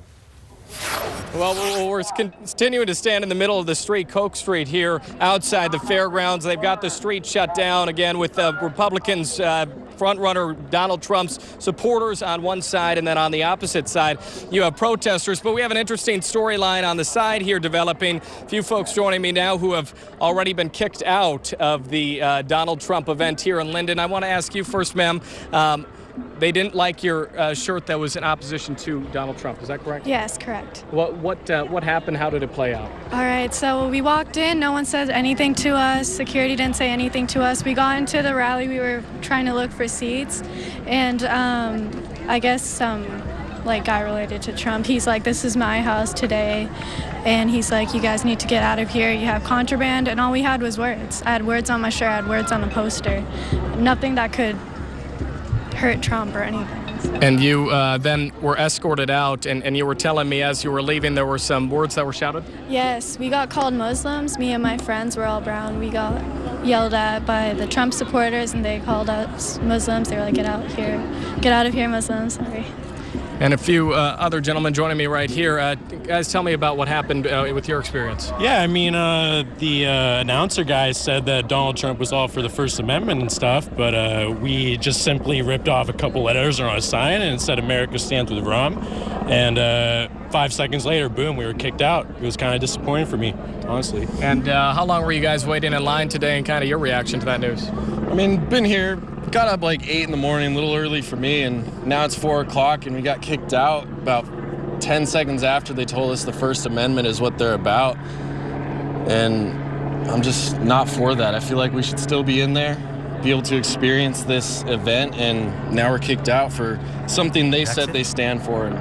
Well, we're continuing to stand in the middle of the street, Coke Street here outside the fairgrounds. They've got the street shut down again with Republicans front-runner Donald Trump's supporters on one side, and then on the opposite side you have protesters. But we have an interesting storyline on the side here developing. A few folks joining me now who have already been kicked out of the Donald Trump event here in Lynden. I want to ask you first, ma'am, they didn't like your shirt that was in opposition to Donald Trump. Is that correct? Yes, correct. What happened? How did it play out? All right, so we walked in. No one said anything to us. Security didn't say anything to us. We got into the rally. We were trying to look for seats, and I guess some guy related to Trump. He's like, "This is my house today," and he's like, "You guys need to get out of here. You have contraband." And all we had was words. I had words on my shirt. I had words on the poster. Nothing that could hurt Trump or anything. And you then were escorted out, and you were telling me as you were leaving there were some words that were shouted? Yes, we got called Muslims. Me and my friends were all brown. We got yelled at by the Trump supporters, and they called us Muslims. They were like, "Get out here. Get out of here, Muslims." Sorry. And a few other gentlemen joining me right here. Guys, tell me about what happened with your experience. Yeah, I mean, the announcer guy said that Donald Trump was all for the First Amendment and stuff, but we just simply ripped off a couple letters on a sign and it said "America stands with Rum." And 5 seconds later, boom, we were kicked out. It was kind of disappointing for me, honestly. And how long were you guys waiting in line today, and kind of your reaction to that news? I mean, been here. Got up like 8 in the morning, a little early for me, and now it's 4 o'clock and we got kicked out about 10 seconds after they told us the First Amendment is what they're about. And I'm just not for that. I feel like we should still be in there, be able to experience this event, and now we're kicked out for something they said they stand for, and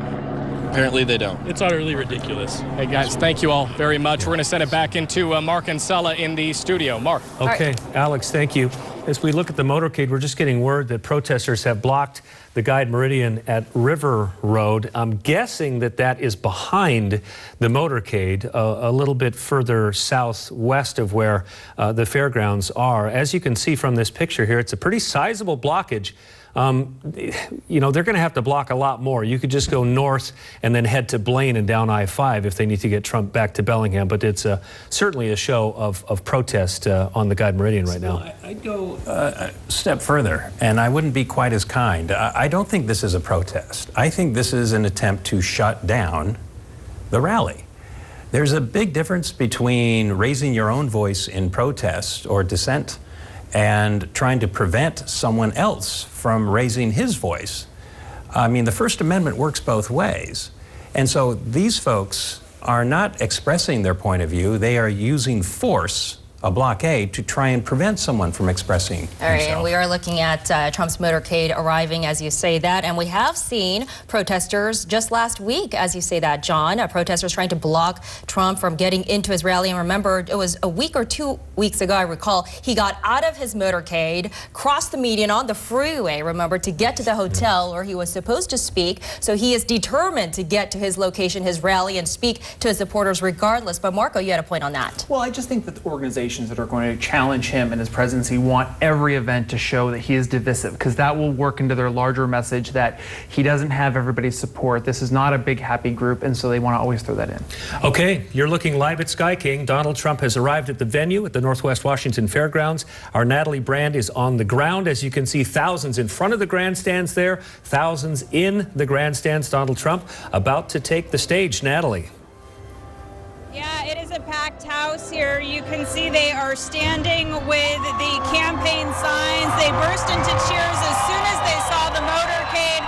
apparently they don't. It's utterly ridiculous. Hey guys, thank you all very much. We're going to send it back into Mark and Sella in the studio. Mark. Okay, Alex, thank you. As we look at the motorcade, we're just getting word that protesters have blocked the Guide Meridian at River Road. I'm guessing that that is behind the motorcade, a little bit further southwest of where the fairgrounds are. As you can see from this picture here, it's a pretty sizable blockage. You know, they're going to have to block a lot more. You could just go north and then head to Blaine and down I-5 if they need to get Trump back to Bellingham. But it's certainly a show of protest on the Guide Meridian right now. I'd go a step further, and I wouldn't be quite as kind. I don't think this is a protest. I think this is an attempt to shut down the rally. There's a big difference between raising your own voice in protest or dissent and trying to prevent someone else from raising his voice. I mean, the First Amendment works both ways. And so these folks are not expressing their point of view. They are using force, a blockade, to try and prevent someone from expressing All right, himself. and we are looking at Trump's motorcade arriving, as you say that, and we have seen protesters just last week, as you say that, John, protesters trying to block Trump from getting into his rally. And remember, it was a week or 2 weeks ago, I recall, he got out of his motorcade, crossed the median on the freeway, remember, to get to the hotel where he was supposed to speak. So he is determined to get to his location, his rally, and speak to his supporters regardless. But Marco, you had a point on that. Well, I just think that the organizations that are going to challenge him and his presidency want every event to show that he is divisive, because that will work into their larger message that he doesn't have everybody's support. This is not a big happy group, and so they want to always throw that in. Okay, you're looking live at Sky King. Donald Trump has arrived at the venue at the Northwest Washington Fairgrounds. Our Natalie Brand is on the ground. As you can see, thousands in front of the grandstands there, thousands in the grandstands. Donald Trump about to take the stage. Natalie. Yeah, it is a packed house here. You can see they are standing with the campaign signs. They burst into cheers as soon as they saw the motorcade.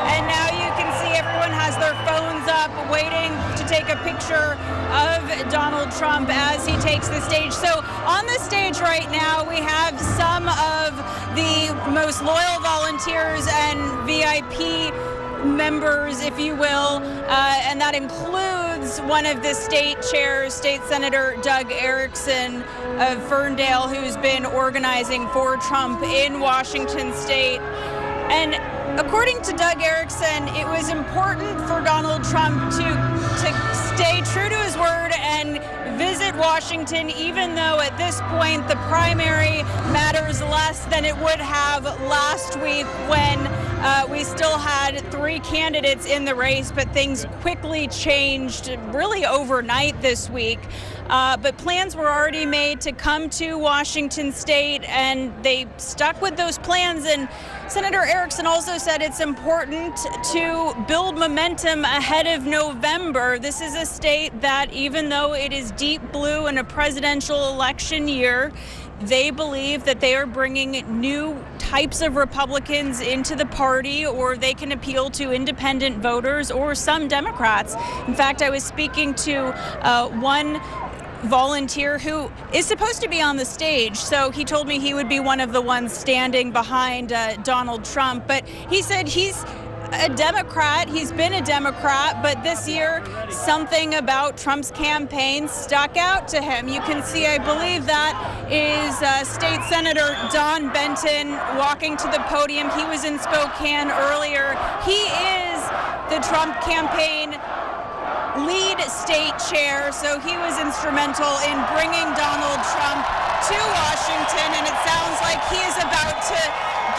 And now you can see everyone has their phones up waiting to take a picture of Donald Trump as he takes the stage. So on the stage right now, we have some of the most loyal volunteers and VIP members, if you will, and that includes one of the state chairs, State Senator Doug Erickson of Ferndale, who's been organizing for Trump in Washington state. And according to Doug Erickson, it was important for Donald Trump to stay true to his word and visit Washington, even though at this point the primary matters less than it would have last week when we still had 3 candidates in the race, but things quickly changed really overnight this week. But plans were already made to come to Washington state, and they stuck with those plans. And Senator Erickson also said it's important to build momentum ahead of November. This is a state that, even though it is deep blue in a presidential election year, they believe that they are bringing new types of Republicans into the party, or they can appeal to independent voters or some Democrats. In fact, I was speaking to one volunteer who is supposed to be on the stage, so he told me he would be one of the ones standing behind Donald Trump, but he said he's a Democrat. He's been a Democrat, but this year something about Trump's campaign stuck out to him. You can see, I believe that is State Senator Don Benton walking to the podium. He was in Spokane earlier. He is the Trump campaign lead state chair, so he was instrumental in bringing Donald Trump to Washington, and it sounds like he is about to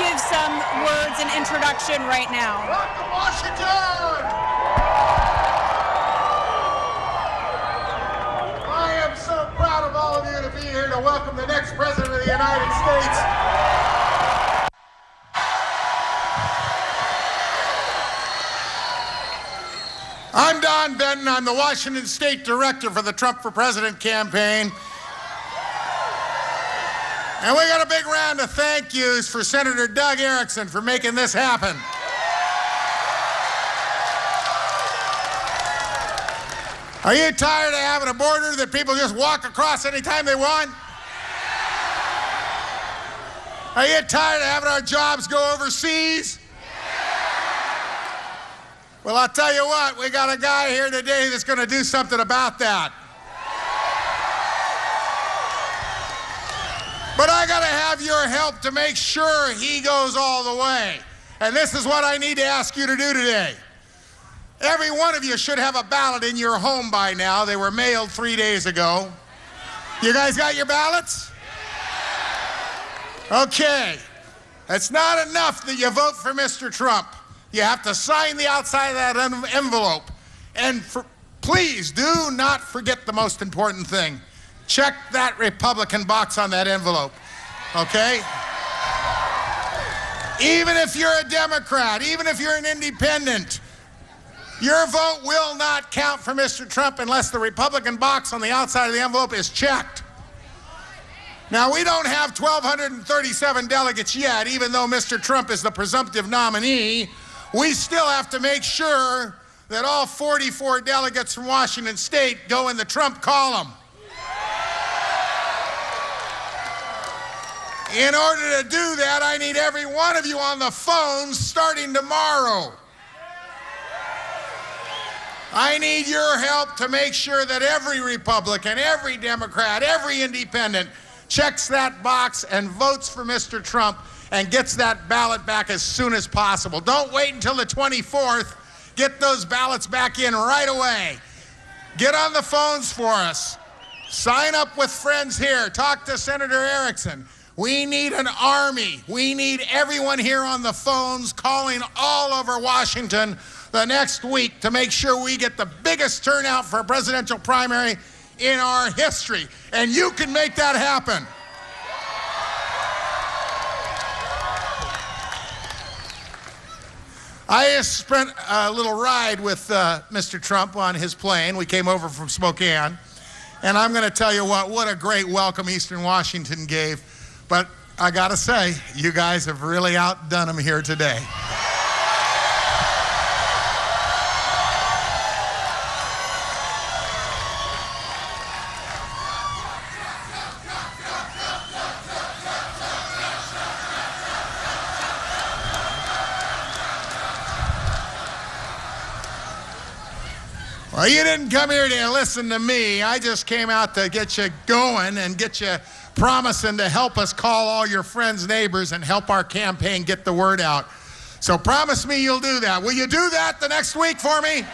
give some words and introduction right now. Welcome, Washington! I am so proud of all of you to be here to welcome the next President of the United States. I'm Don Benton. I'm the Washington State Director for the Trump for President campaign. And we got a big round of thank yous for Senator Doug Erickson for making this happen. Are you tired of having a border that people just walk across anytime they want? Are you tired of having our jobs go overseas? Well, I'll tell you what, we got a guy here today that's going to do something about that. But I got to have your help to make sure he goes all the way. And this is what I need to ask you to do today. Every one of you should have a ballot in your home by now. They were mailed 3 days ago. You guys got your ballots? Okay. It's not enough that you vote for Mr. Trump. You have to sign the outside of that envelope. And please do not forget the most important thing. Check that Republican box on that envelope, okay? Even if you're a Democrat, even if you're an independent, your vote will not count for Mr. Trump unless the Republican box on the outside of the envelope is checked. Now, we don't have 1,237 delegates yet, even though Mr. Trump is the presumptive nominee. We still have to make sure that all 44 delegates from Washington State go in the Trump column. In order to do that, I need every one of you on the phones starting tomorrow. I need your help to make sure that every Republican, every Democrat, every independent checks that box and votes for Mr. Trump and gets that ballot back as soon as possible. Don't wait until the 24th. Get those ballots back in right away. Get on the phones for us. Sign up with friends here. Talk to Senator Erickson. We need an army. We need everyone here on the phones calling all over Washington the next week to make sure we get the biggest turnout for a presidential primary in our history. And you can make that happen. I just spent a little ride with Mr. Trump on his plane. We came over from Spokane. And I'm going to tell you what a great welcome Eastern Washington gave. But I got to say, you guys have really outdone him here today. Well, you didn't come here to listen to me. I just came out to get you going and get you promising to help us call all your friends, neighbors, and help our campaign get the word out. So promise me you'll do that. Will you do that the next week for me?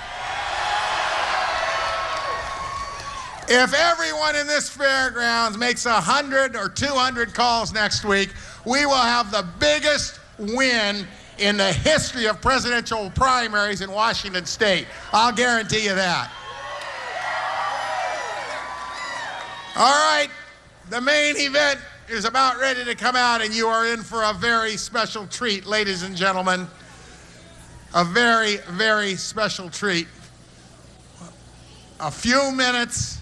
If everyone in this fairgrounds makes 100 or 200 calls next week, we will have the biggest win in the history of presidential primaries in Washington State. I'll guarantee you that. All right, the main event is about ready to come out, and you are in for a very special treat, ladies and gentlemen. A very, very special treat. A few minutes,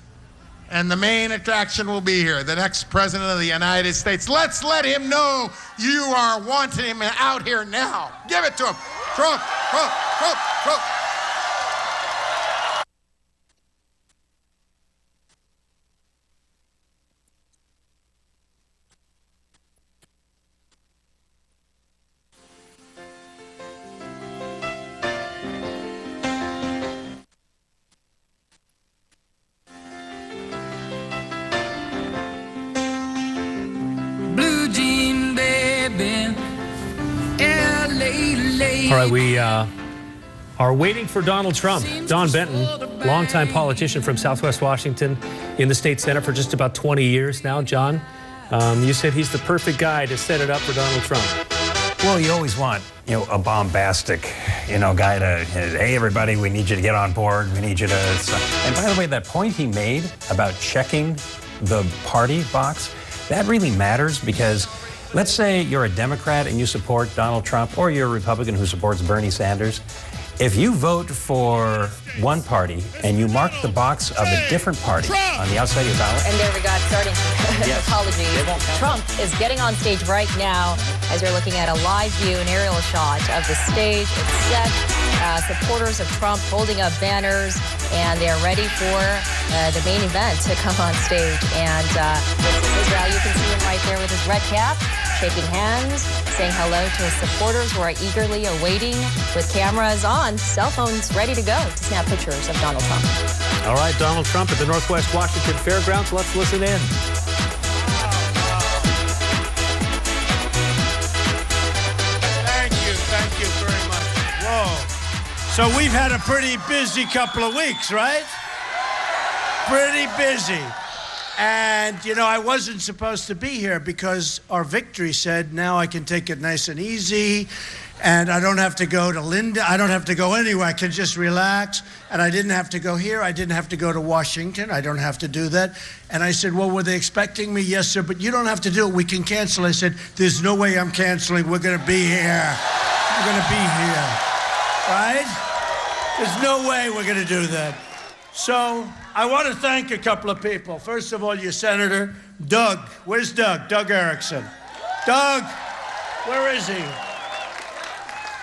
and the main attraction will be here, the next President of the United States. Let's let him know you are wanting him out here now. Give it to him. Trump, Trump, Trump, Trump. All right, we are waiting for Donald Trump. Don Benton, longtime politician from Southwest Washington, in the state Senate for just about 20 years now. John, you said he's the perfect guy to set it up for Donald Trump. Well, you always want, a bombastic, guy to, hey, everybody, we need you to get on board. We need you to... And by the way, that point he made about checking the party box, that really matters because let's say you're a Democrat and you support Donald Trump, or you're a Republican who supports Bernie Sanders. If you vote for one party and you mark the box of a different party on the outside of your ballot. And there we go, starting. Yes. Apologies. Trump is getting on stage right now as you're looking at a live view, an aerial shot of the stage. It's set. Supporters of Trump holding up banners, and they're ready for the main event to come on stage. And this is Israel. You can see him right there with his red cap, shaking hands, saying hello to his supporters who are eagerly awaiting with cameras on, cell phones ready to go to snap pictures of Donald Trump. All right, Donald Trump at the Northwest Washington Fairgrounds. Let's listen in. Thank you very much. Whoa. So we've had a pretty busy couple of weeks, right? Pretty busy. And, I wasn't supposed to be here because our victory said now I can take it nice and easy, and I don't have to go to Lynden. I don't have to go anywhere. I can just relax. And I didn't have to go here. I didn't have to go to Washington. I don't have to do that. And I said, well, were they expecting me? Yes, sir, but you don't have to do it. We can cancel. I said, there's no way I'm canceling. We're going to be here. We're going to be here, right? There's no way we're going to do that. So I want to thank a couple of people. First of all, your Senator, Doug. Where's Doug? Doug Erickson. Doug, where is he?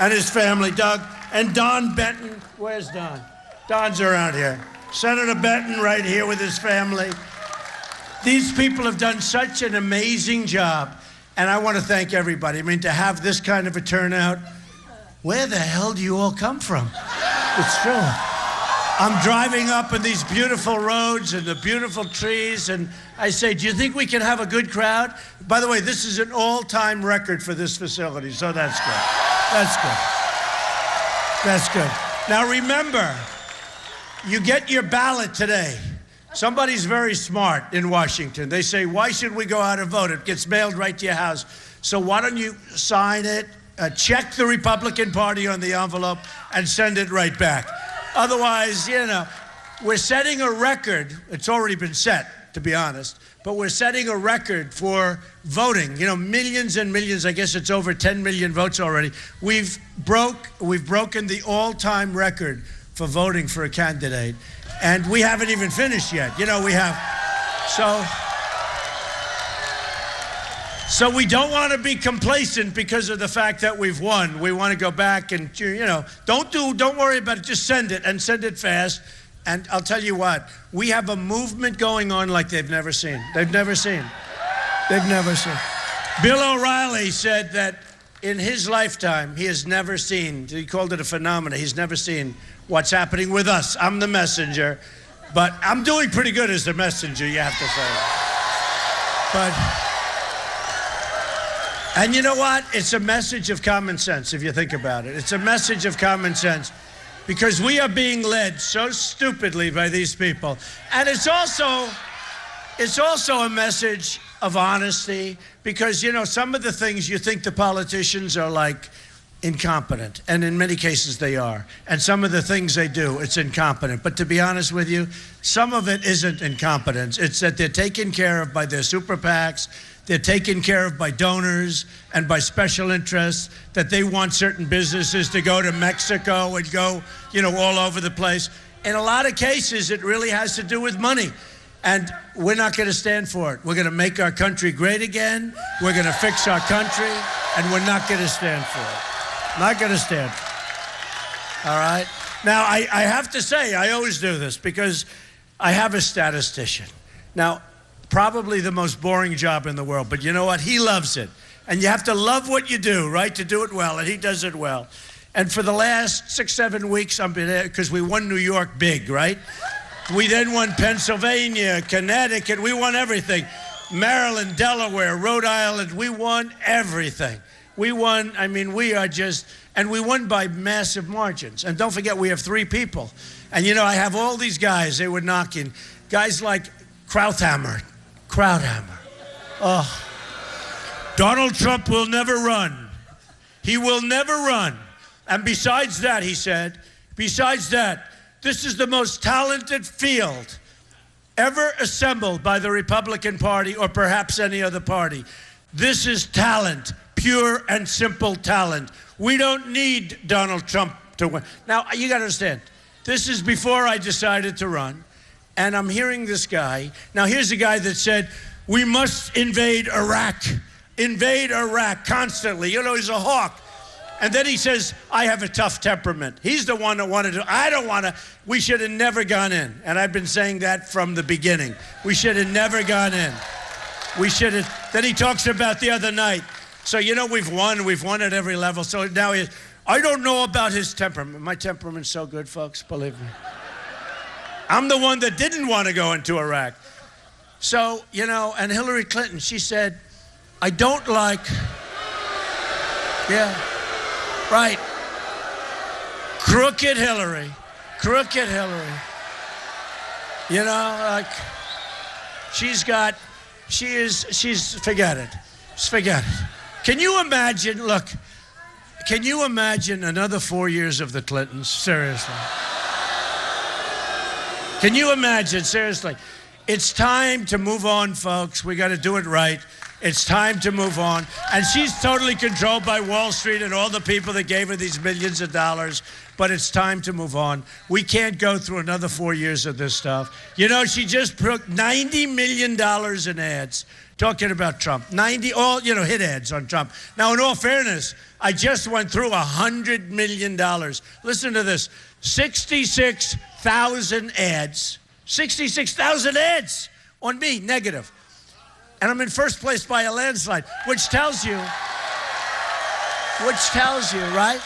And his family, Doug. And Don Benton. Where's Don? Don's around here. Senator Benton right here with his family. These people have done such an amazing job. And I want to thank everybody. I mean, to have this kind of a turnout, where the hell do you all come from? It's true. I'm driving up in these beautiful roads and the beautiful trees, and I say, do you think we can have a good crowd? By the way, this is an all-time record for this facility, so that's good. That's good. That's good. Now remember, you get your ballot today. Somebody's very smart in Washington. They say, why should we go out and vote? It gets mailed right to your house. So why don't you sign it, check the Republican Party on the envelope, and send it right back. Otherwise, we're setting a record. It's already been set, to be honest. But we're setting a record for voting. Millions and millions. I guess it's over 10 million votes already. We've broken the all-time record for voting for a candidate. And we haven't even finished yet. We have. So we don't want to be complacent because of the fact that we've won. We want to go back and, don't worry about it. Just send it, and send it fast. And I'll tell you what, we have a movement going on like they've never seen. They've never seen. They've never seen. Bill O'Reilly said that in his lifetime, he has never seen, he called it a phenomenon, he's never seen what's happening with us. I'm the messenger, but I'm doing pretty good as the messenger, you have to say. And you know what? It's a message of common sense, if you think about it. It's a message of common sense because we are being led so stupidly by these people. And it's also a message of honesty because, some of the things you think the politicians are like, incompetent, and in many cases they are. And some of the things they do, it's incompetent. But to be honest with you, some of it isn't incompetence. It's that they're taken care of by their super PACs, they're taken care of by donors and by special interests, that they want certain businesses to go to Mexico and go, all over the place. In a lot of cases, it really has to do with money. And we're not going to stand for it. We're going to make our country great again. We're going to fix our country, and we're not going to stand for it. Not going to stand for it. All right? Now, I have to say, I always do this because I have a statistician. Now, probably the most boring job in the world, but you know what? He loves it. And you have to love what you do, right, to do it well, and he does it well. And for the last 6, 7 weeks, I've been there because we won New York big, right? We then won Pennsylvania, Connecticut. We won everything. Maryland, Delaware, Rhode Island. We won everything. We won, we are just, and we won by massive margins. And don't forget, we have 3 people. And, I have all these guys, they were knocking. Guys like Krauthammer. Oh. Donald Trump will never run. He will never run. And besides that, he said, this is the most talented field ever assembled by the Republican Party or perhaps any other party. This is talent, pure and simple talent. We don't need Donald Trump to win. Now, you got to understand, this is before I decided to run, and I'm hearing this guy. Now, here's a guy that said, we must invade Iraq constantly. He's a hawk. And then he says, I have a tough temperament. He's the one that wanted to. I don't want to. We should have never gone in. And I've been saying that from the beginning. We should have never gone in. We should have. Then he talks about the other night. So, we've won at every level. So now I don't know about his temperament. My temperament's so good, folks, believe me. I'm the one that didn't want to go into Iraq. So, and Hillary Clinton, she said, I don't like, right. Crooked Hillary. Forget it. Just forget it. Can you imagine another 4 years of the Clintons? Seriously. Can you imagine? Seriously. It's time to move on, folks. We got to do it right. It's time to move on. And she's totally controlled by Wall Street and all the people that gave her these millions of dollars. But it's time to move on. We can't go through another 4 years of this stuff. She just put $90 million in ads talking about Trump. Hit ads on Trump. Now, in all fairness, I just went through $100 million. Listen to this. 66,000 ads. 66,000 ads on me, negative. And I'm in first place by a landslide, which tells you, right?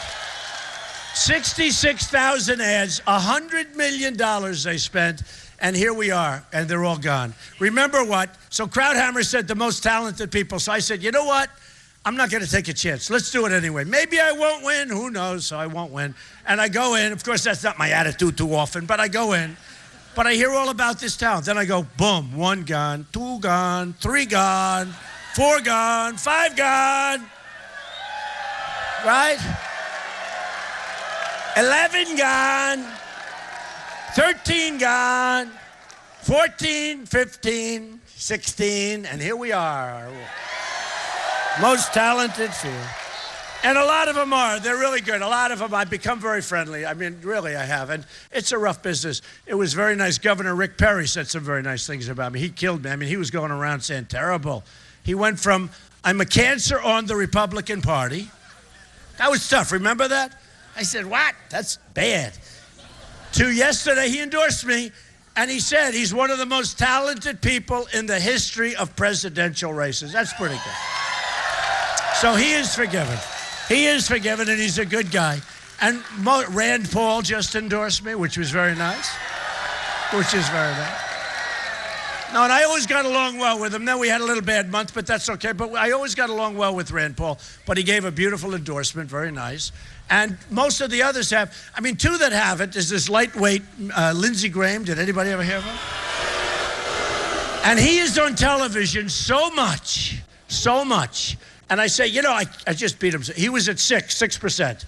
66,000 ads, $100 million they spent, and here we are, and they're all gone. Remember what? So Krauthammer said the most talented people. So I said, you know what? I'm not going to take a chance. Let's do it anyway. Maybe I won't win. Who knows? So I won't win. And I go in. Of course, that's not my attitude too often, but I go in. But I hear all about this talent. Then I go, boom, 1 gone, 2 gone, 3 gone, 4 gone, 5 gone. Right? 11 gone, 13 gone, 14, 15, 16, and here we are. Most talented field. And a lot of them are. They're really good. A lot of them, I've become very friendly. Really, I have. And it's a rough business. It was very nice. Governor Rick Perry said some very nice things about me. He killed me. He was going around saying, terrible. He went from, I'm a cancer on the Republican Party. That was tough. Remember that? I said, what? That's bad. To yesterday, he endorsed me. And he said he's one of the most talented people in the history of presidential races. That's pretty good. So he is forgiven. He is forgiven, and he's a good guy. And Rand Paul just endorsed me, which was very nice. No, and I always got along well with him. Then we had a little bad month, but that's okay. But I always got along well with Rand Paul. But he gave a beautiful endorsement, very nice. And most of the others have. 2 that haven't is this lightweight Lindsey Graham. Did anybody ever hear of him? And he is on television so much, And I say, I just beat him. He was at 6%.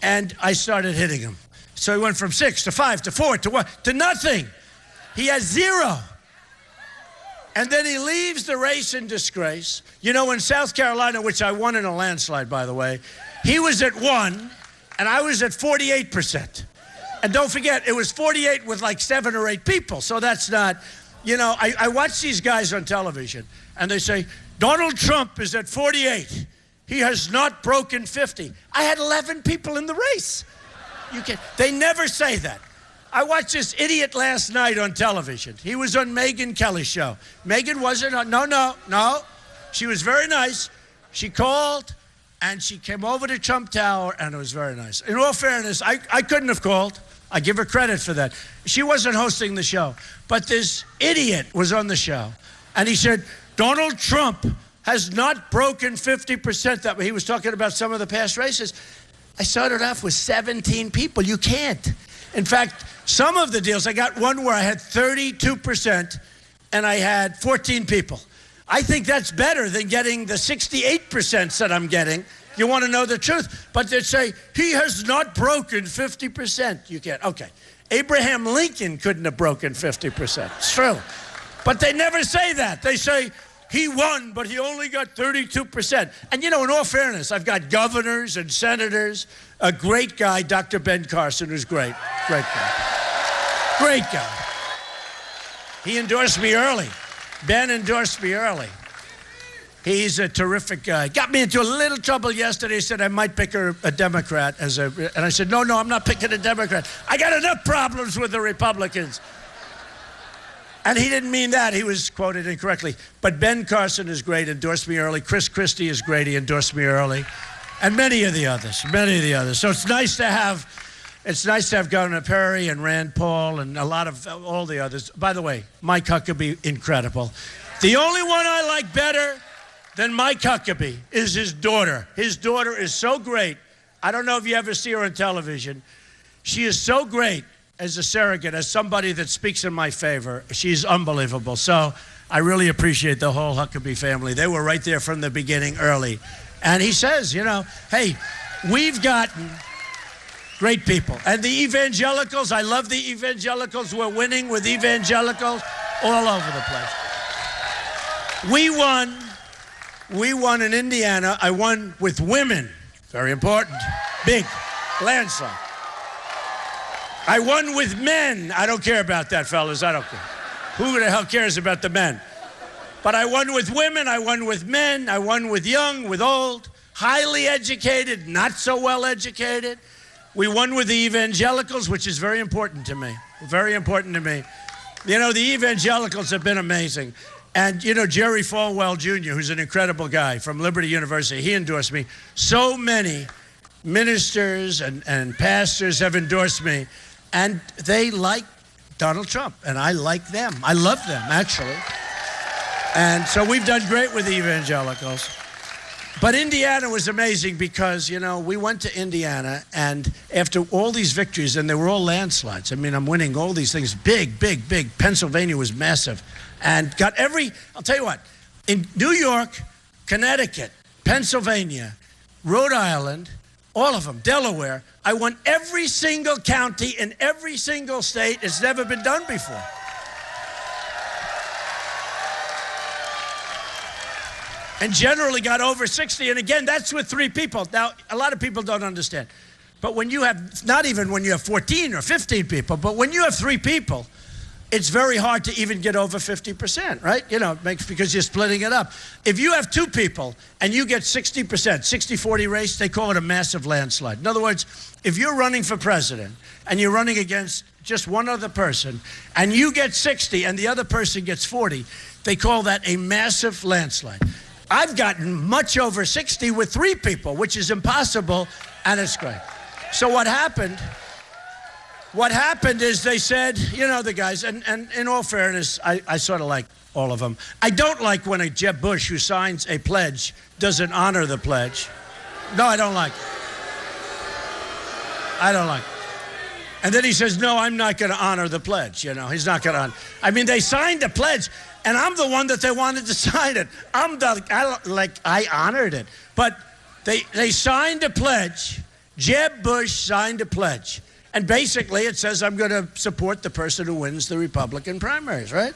And I started hitting him. So he went from 6 to 5 to 4 to 1 to nothing. He has 0. And then he leaves the race in disgrace. In South Carolina, which I won in a landslide, by the way, he was at 1, and I was at 48%. And don't forget, it was 48 with like 7 or 8 people. So that's not, I watch these guys on television, and they say, Donald Trump is at 48. He has not broken 50. I had 11 people in the race. They never say that. I watched this idiot last night on television. He was on Megyn Kelly's show. Megyn wasn't on, no. She was very nice. She called, and she came over to Trump Tower, and it was very nice. In all fairness, I couldn't have called. I give her credit for that. She wasn't hosting the show. But this idiot was on the show, and he said, Donald Trump has not broken 50%. That he was talking about some of the past races. I started off with 17 people. You can't. In fact, some of the deals, I got one where I had 32% and I had 14 people. I think that's better than getting the 68% that I'm getting. You want to know the truth. But they say, he has not broken 50%. You can't. Okay. Abraham Lincoln couldn't have broken 50%. It's true. But they never say that. They say, he won, but he only got 32%. And in all fairness, I've got governors and senators. A great guy, Dr. Ben Carson, who's great. Great guy. Great guy. He endorsed me early. Ben endorsed me early. He's a terrific guy. Got me into a little trouble yesterday. He said I might pick a Democrat and I said, no, I'm not picking a Democrat. I got enough problems with the Republicans. And he didn't mean that. He was quoted incorrectly. But Ben Carson is great, endorsed me early. Chris Christie is great, he endorsed me early. And many of the others. So it's nice to have Governor Perry and Rand Paul and a lot of all the others. By the way, Mike Huckabee, incredible. The only one I like better than Mike Huckabee is his daughter. His daughter is so great. I don't know if you ever see her on television. She is so great as a surrogate, as somebody that speaks in my favor. She's unbelievable. So I really appreciate the whole Huckabee family. They were right there from the beginning early. And he says, hey, we've gotten great people. And the evangelicals, I love the evangelicals. We're winning with evangelicals all over the place. We won in Indiana. I won with women. Very important. Big. Landslide. I won with men. I don't care about that, fellas. I don't care. Who the hell cares about the men? But I won with women. I won with men. I won with young, with old, highly educated, not so well educated. We won with the evangelicals, which is very important to me. Very important to me. The evangelicals have been amazing. And, Jerry Falwell Jr., who's an incredible guy from Liberty University, he endorsed me. So many ministers and pastors have endorsed me. And they like Donald Trump, and I like them. I love them, actually. And so we've done great with the evangelicals. But Indiana was amazing because, we went to Indiana, and after all these victories, and they were all landslides. I mean, I'm winning all these things. Big. Pennsylvania was massive. And I'll tell you what, in New York, Connecticut, Pennsylvania, Rhode Island, all of them, Delaware, I won every single county in every single state. It's never been done before. And generally got over 60. And again, that's with 3 people. Now, a lot of people don't understand. But when you have, not even when you have 14 or 15 people, but when you have 3 people, it's very hard to even get over 50%, right? Because you're splitting it up. If you have 2 people and you get 60%, 60-40 race, they call it a massive landslide. In other words, if you're running for president and you're running against just one other person and you get 60 and the other person gets 40, they call that a massive landslide. I've gotten much over 60 with 3 people, which is impossible, and it's great. So what happened is they said, the guys, and in all fairness, I sort of like all of them. I don't like when a Jeb Bush who signs a pledge doesn't honor the pledge. No, I don't like it. I don't like it. And then he says, no, I'm not going to honor the pledge. He's not going to honor. I mean, they signed a pledge. And I'm the one that they wanted to sign it. I honored it. But they signed a pledge. Jeb Bush signed a pledge. And basically it says, I'm going to support the person who wins the Republican primaries, right?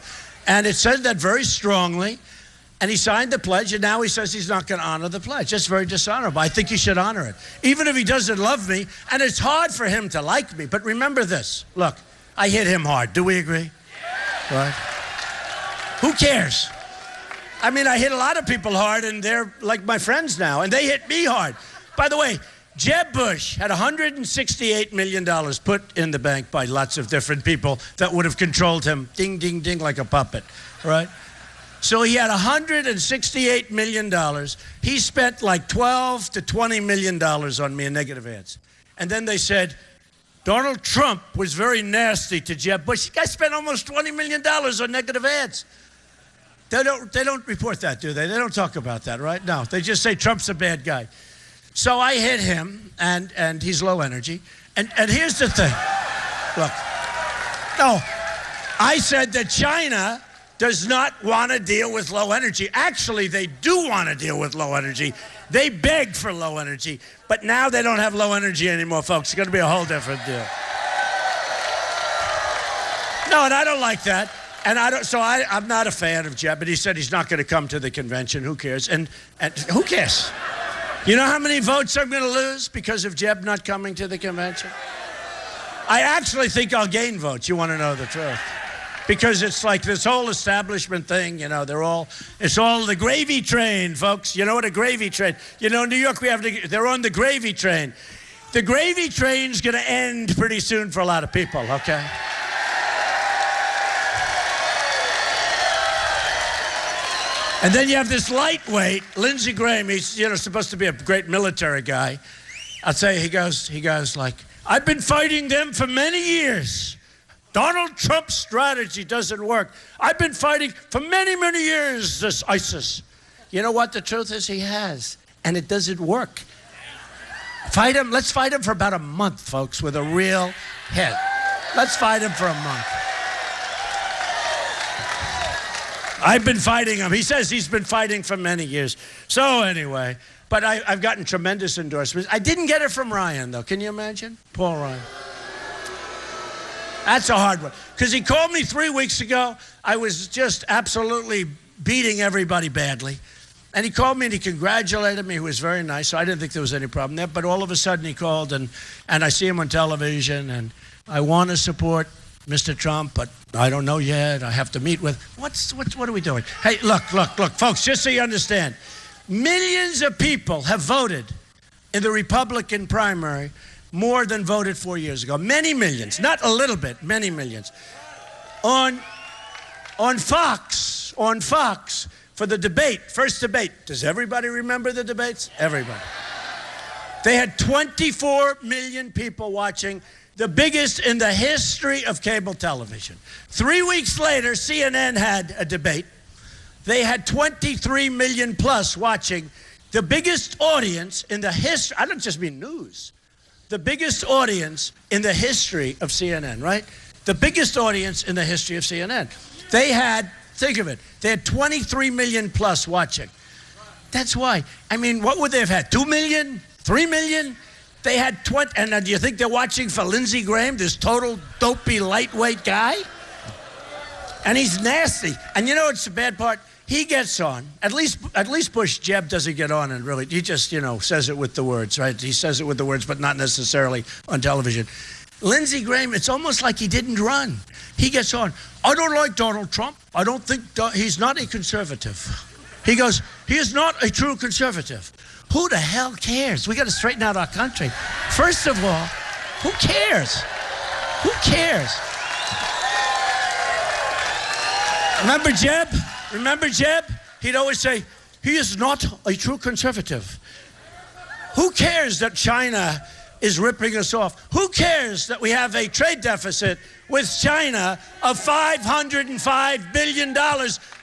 And it said that very strongly. And he signed the pledge, and now he says he's not going to honor the pledge. That's very dishonorable. I think he should honor it, even if he doesn't love me. And it's hard for him to like me. But remember this. Look, I hit him hard. Do we agree? Yeah. Right? Who cares? I mean, I hit a lot of people hard, and they're like my friends now, and they hit me hard. By the way, Jeb Bush had $168 million put in the bank by lots of different people that would have controlled him, ding, ding, ding, like a puppet, right? So he had $168 million. He spent like $12 to $20 million on me in negative ads. And then they said, Donald Trump was very nasty to Jeb Bush. The guy spent almost $20 million on negative ads. They don't report that, do they? They don't talk about that, right? No, they just say Trump's a bad guy. So I hit him, and he's low energy. And here's the thing. Look, no, I said that China does not want to deal with low energy. Actually, they do want to deal with low energy. They beg for low energy, but now they don't have low energy anymore, folks. It's going to be a whole different deal. No, and I don't like that. And I'm not a fan of Jeb, but he said he's not going to come to the convention. Who cares? And who cares? You know how many votes I'm going to lose because of Jeb not coming to the convention? I actually think I'll gain votes. You want to know the truth? Because it's like this whole establishment thing, you know, it's all the gravy train, folks. You know what a gravy train? You know, in New York, they're on the gravy train. The gravy train's going to end pretty soon for a lot of people, okay? And then you have this lightweight, Lindsey Graham. He's, supposed to be a great military guy. I'll tell you, he goes like, I've been fighting them for many years. Donald Trump's strategy doesn't work. I've been fighting for many, many years, this ISIS. You know what the truth is? He has, and it doesn't work. Fight him. Let's fight him for about a month, folks, with a real hit. Let's fight him for a month. I've been fighting him. He says he's been fighting for many years. So anyway, but I've gotten tremendous endorsements. I didn't get it from Ryan, though. Can you imagine? Paul Ryan. That's a hard one. Because he called me 3 weeks ago. I was just absolutely beating everybody badly. And he called me and he congratulated me. He was very nice. So I didn't think there was any problem there. But all of a sudden he called and I see him on television. And I want to support Mr. Trump, but I don't know yet. I have to meet with. What are we doing? Hey, look, folks, just so you understand. Millions of people have voted in the Republican primary more than voted 4 years ago. Many millions, not a little bit, many millions. On Fox for the debate, first debate. Does everybody remember the debates? Everybody. They had 24 million people watching, the biggest in the history of cable television. 3 weeks later, CNN had a debate. They had 23 million plus watching, the biggest audience in the history. I don't just mean news. The biggest audience in the history of CNN, right? The biggest audience in the history of CNN. They had, think of it, they had 23 million plus watching. That's why. I mean, what would they have had? 2 million? 3 million? They had 20, and do you think they're watching for Lindsey Graham, this total dopey, lightweight guy? And he's nasty. And you know what's the bad part? He gets on. At least Bush, Jeb doesn't get on and really, he just, says it with the words, right? He says it with the words, but not necessarily on television. Lindsey Graham, it's almost like he didn't run. He gets on. I don't like Donald Trump. I don't think, he's not a conservative. He goes, he is not a true conservative. Who the hell cares? We got to straighten out our country. First of all, who cares? Who cares? Remember Jeb? Remember Jeb? He'd always say, he is not a true conservative. Who cares that China is ripping us off? Who cares that we have a trade deficit with China of $505 billion?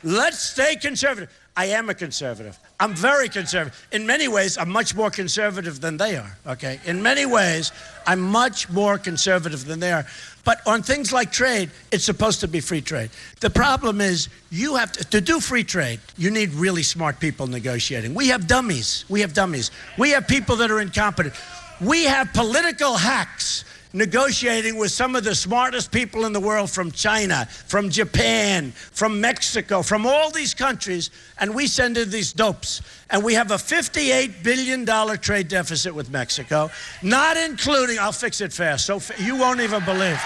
Let's stay conservative. I am a conservative. I'm very conservative. In many ways, I'm much more conservative than they are, okay? In many ways, I'm much more conservative than they are. But on things like trade, it's supposed to be free trade. The problem is you have to do free trade, you need really smart people negotiating. We have dummies. We have dummies. We have people that are incompetent. We have political hacks negotiating with some of the smartest people in the world from China, from Japan, from Mexico, from all these countries, and we send in these dopes. And we have a $58 billion trade deficit with Mexico, not including, I'll fix it fast, so you won't even believe.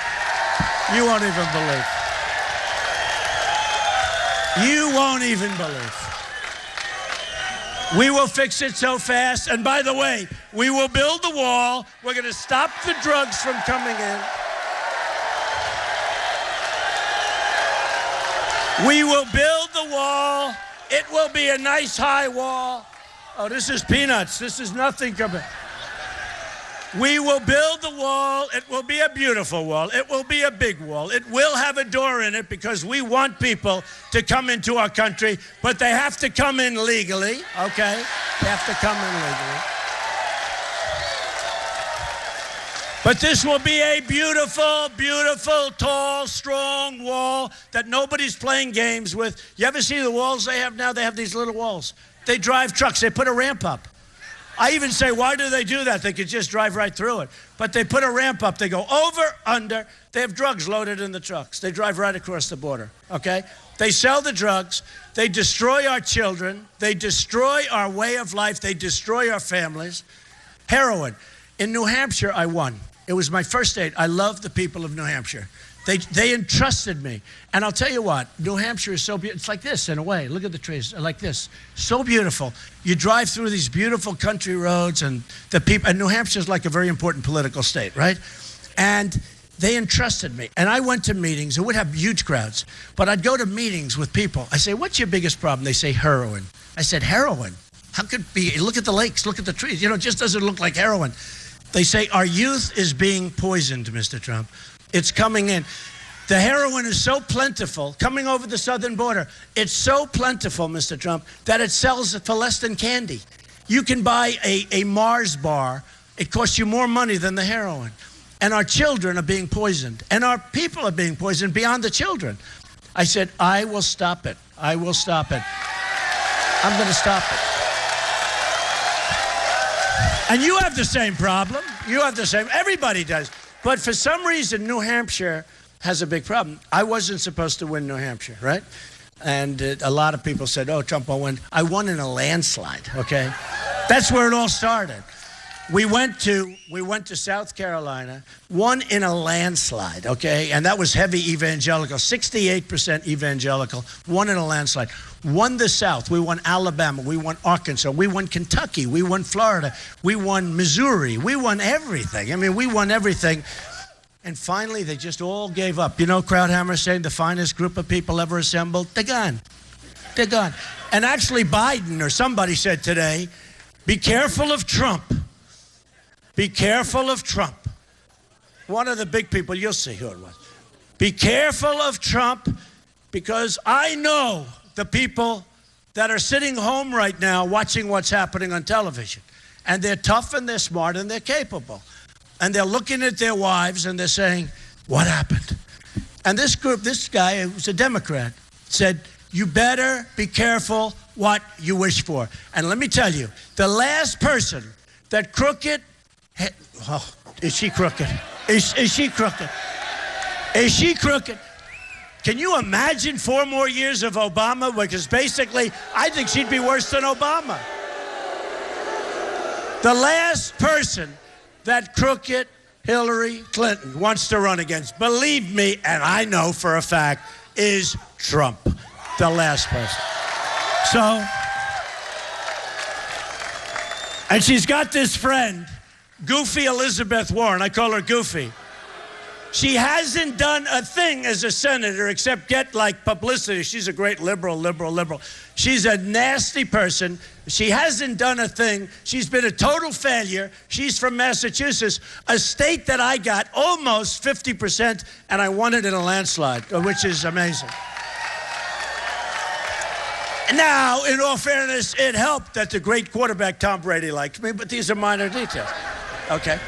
You won't even believe. You won't even believe. We will fix it so fast. And by the way, we will build the wall. We're going to stop the drugs from coming in. We will build the wall. It will be a nice high wall. Oh, this is peanuts. This is nothing compared. We will build the wall. It will be a beautiful wall. It will be a big wall. It will have a door in it because we want people to come into our country, but they have to come in legally, okay? They have to come in legally. But this will be a beautiful, beautiful, tall, strong wall that nobody's playing games with. You ever see the walls they have now? They have these little walls. They drive trucks. They put a ramp up. I even say, why do they do that? They could just drive right through it. But they put a ramp up. They go over, under. They have drugs loaded in the trucks. They drive right across the border, okay? They sell the drugs. They destroy our children. They destroy our way of life. They destroy our families. Heroin. In New Hampshire, I won. It was my first state. I love the people of New Hampshire. They entrusted me. And I'll tell you what, New Hampshire is so beautiful. It's like this in a way. Look at the trees, like this. So beautiful. You drive through these beautiful country roads and the people, and New Hampshire is like a very important political state, right? And they entrusted me. And I went to meetings. It would have huge crowds. But I'd go to meetings with people. I say, what's your biggest problem? They say, heroin. I said, heroin? How could it be? Look at the lakes, look at the trees. You know, it just doesn't look like heroin. They say, our youth is being poisoned, Mr. Trump. It's coming in. The heroin is so plentiful, coming over the southern border. It's so plentiful, Mr. Trump, that it sells for less than candy. You can buy a Mars bar. It costs you more money than the heroin. And our children are being poisoned. And our people are being poisoned beyond the children. I said, I will stop it. I will stop it. I'm going to stop it. And you have the same problem. You have the same. Everybody does. But for some reason, New Hampshire has a big problem. I wasn't supposed to win New Hampshire, right? And a lot of people said, oh, Trump will win. I won in a landslide, okay? That's where it all started. We went to South Carolina, won in a landslide, okay? And that was heavy evangelical, 68% evangelical, won in a landslide. Won the South. We won Alabama. We won Arkansas. We won Kentucky. We won Florida. We won Missouri. We won everything. I mean, we won everything. And finally, they just all gave up. You know, Krauthammer saying the finest group of people ever assembled? They're gone. They're gone. And actually, Biden or somebody said today, be careful of Trump. Be careful of Trump. One of the big people, you'll see who it was. Be careful of Trump because I know the people that are sitting home right now watching what's happening on television. And they're tough and they're smart and they're capable. And they're looking at their wives and they're saying, what happened? And this group, this guy who's a Democrat, said, you better be careful what you wish for. And let me tell you, the last person that crooked, oh, is she crooked? Is she crooked? Is she crooked? Can you imagine 4 more years of Obama? Because basically, I think she'd be worse than Obama. The last person that crooked Hillary Clinton wants to run against, believe me, and I know for a fact, is Trump. The last person. So, and she's got this friend, Goofy Elizabeth Warren. I call her Goofy. She hasn't done a thing as a senator except get like publicity. She's a great liberal. She's a nasty person. She hasn't done a thing. She's been a total failure. She's from Massachusetts, a state that I got almost 50%, and I won it in a landslide, which is amazing. Now, in all fairness, it helped that the great quarterback Tom Brady liked me, but these are minor details, okay?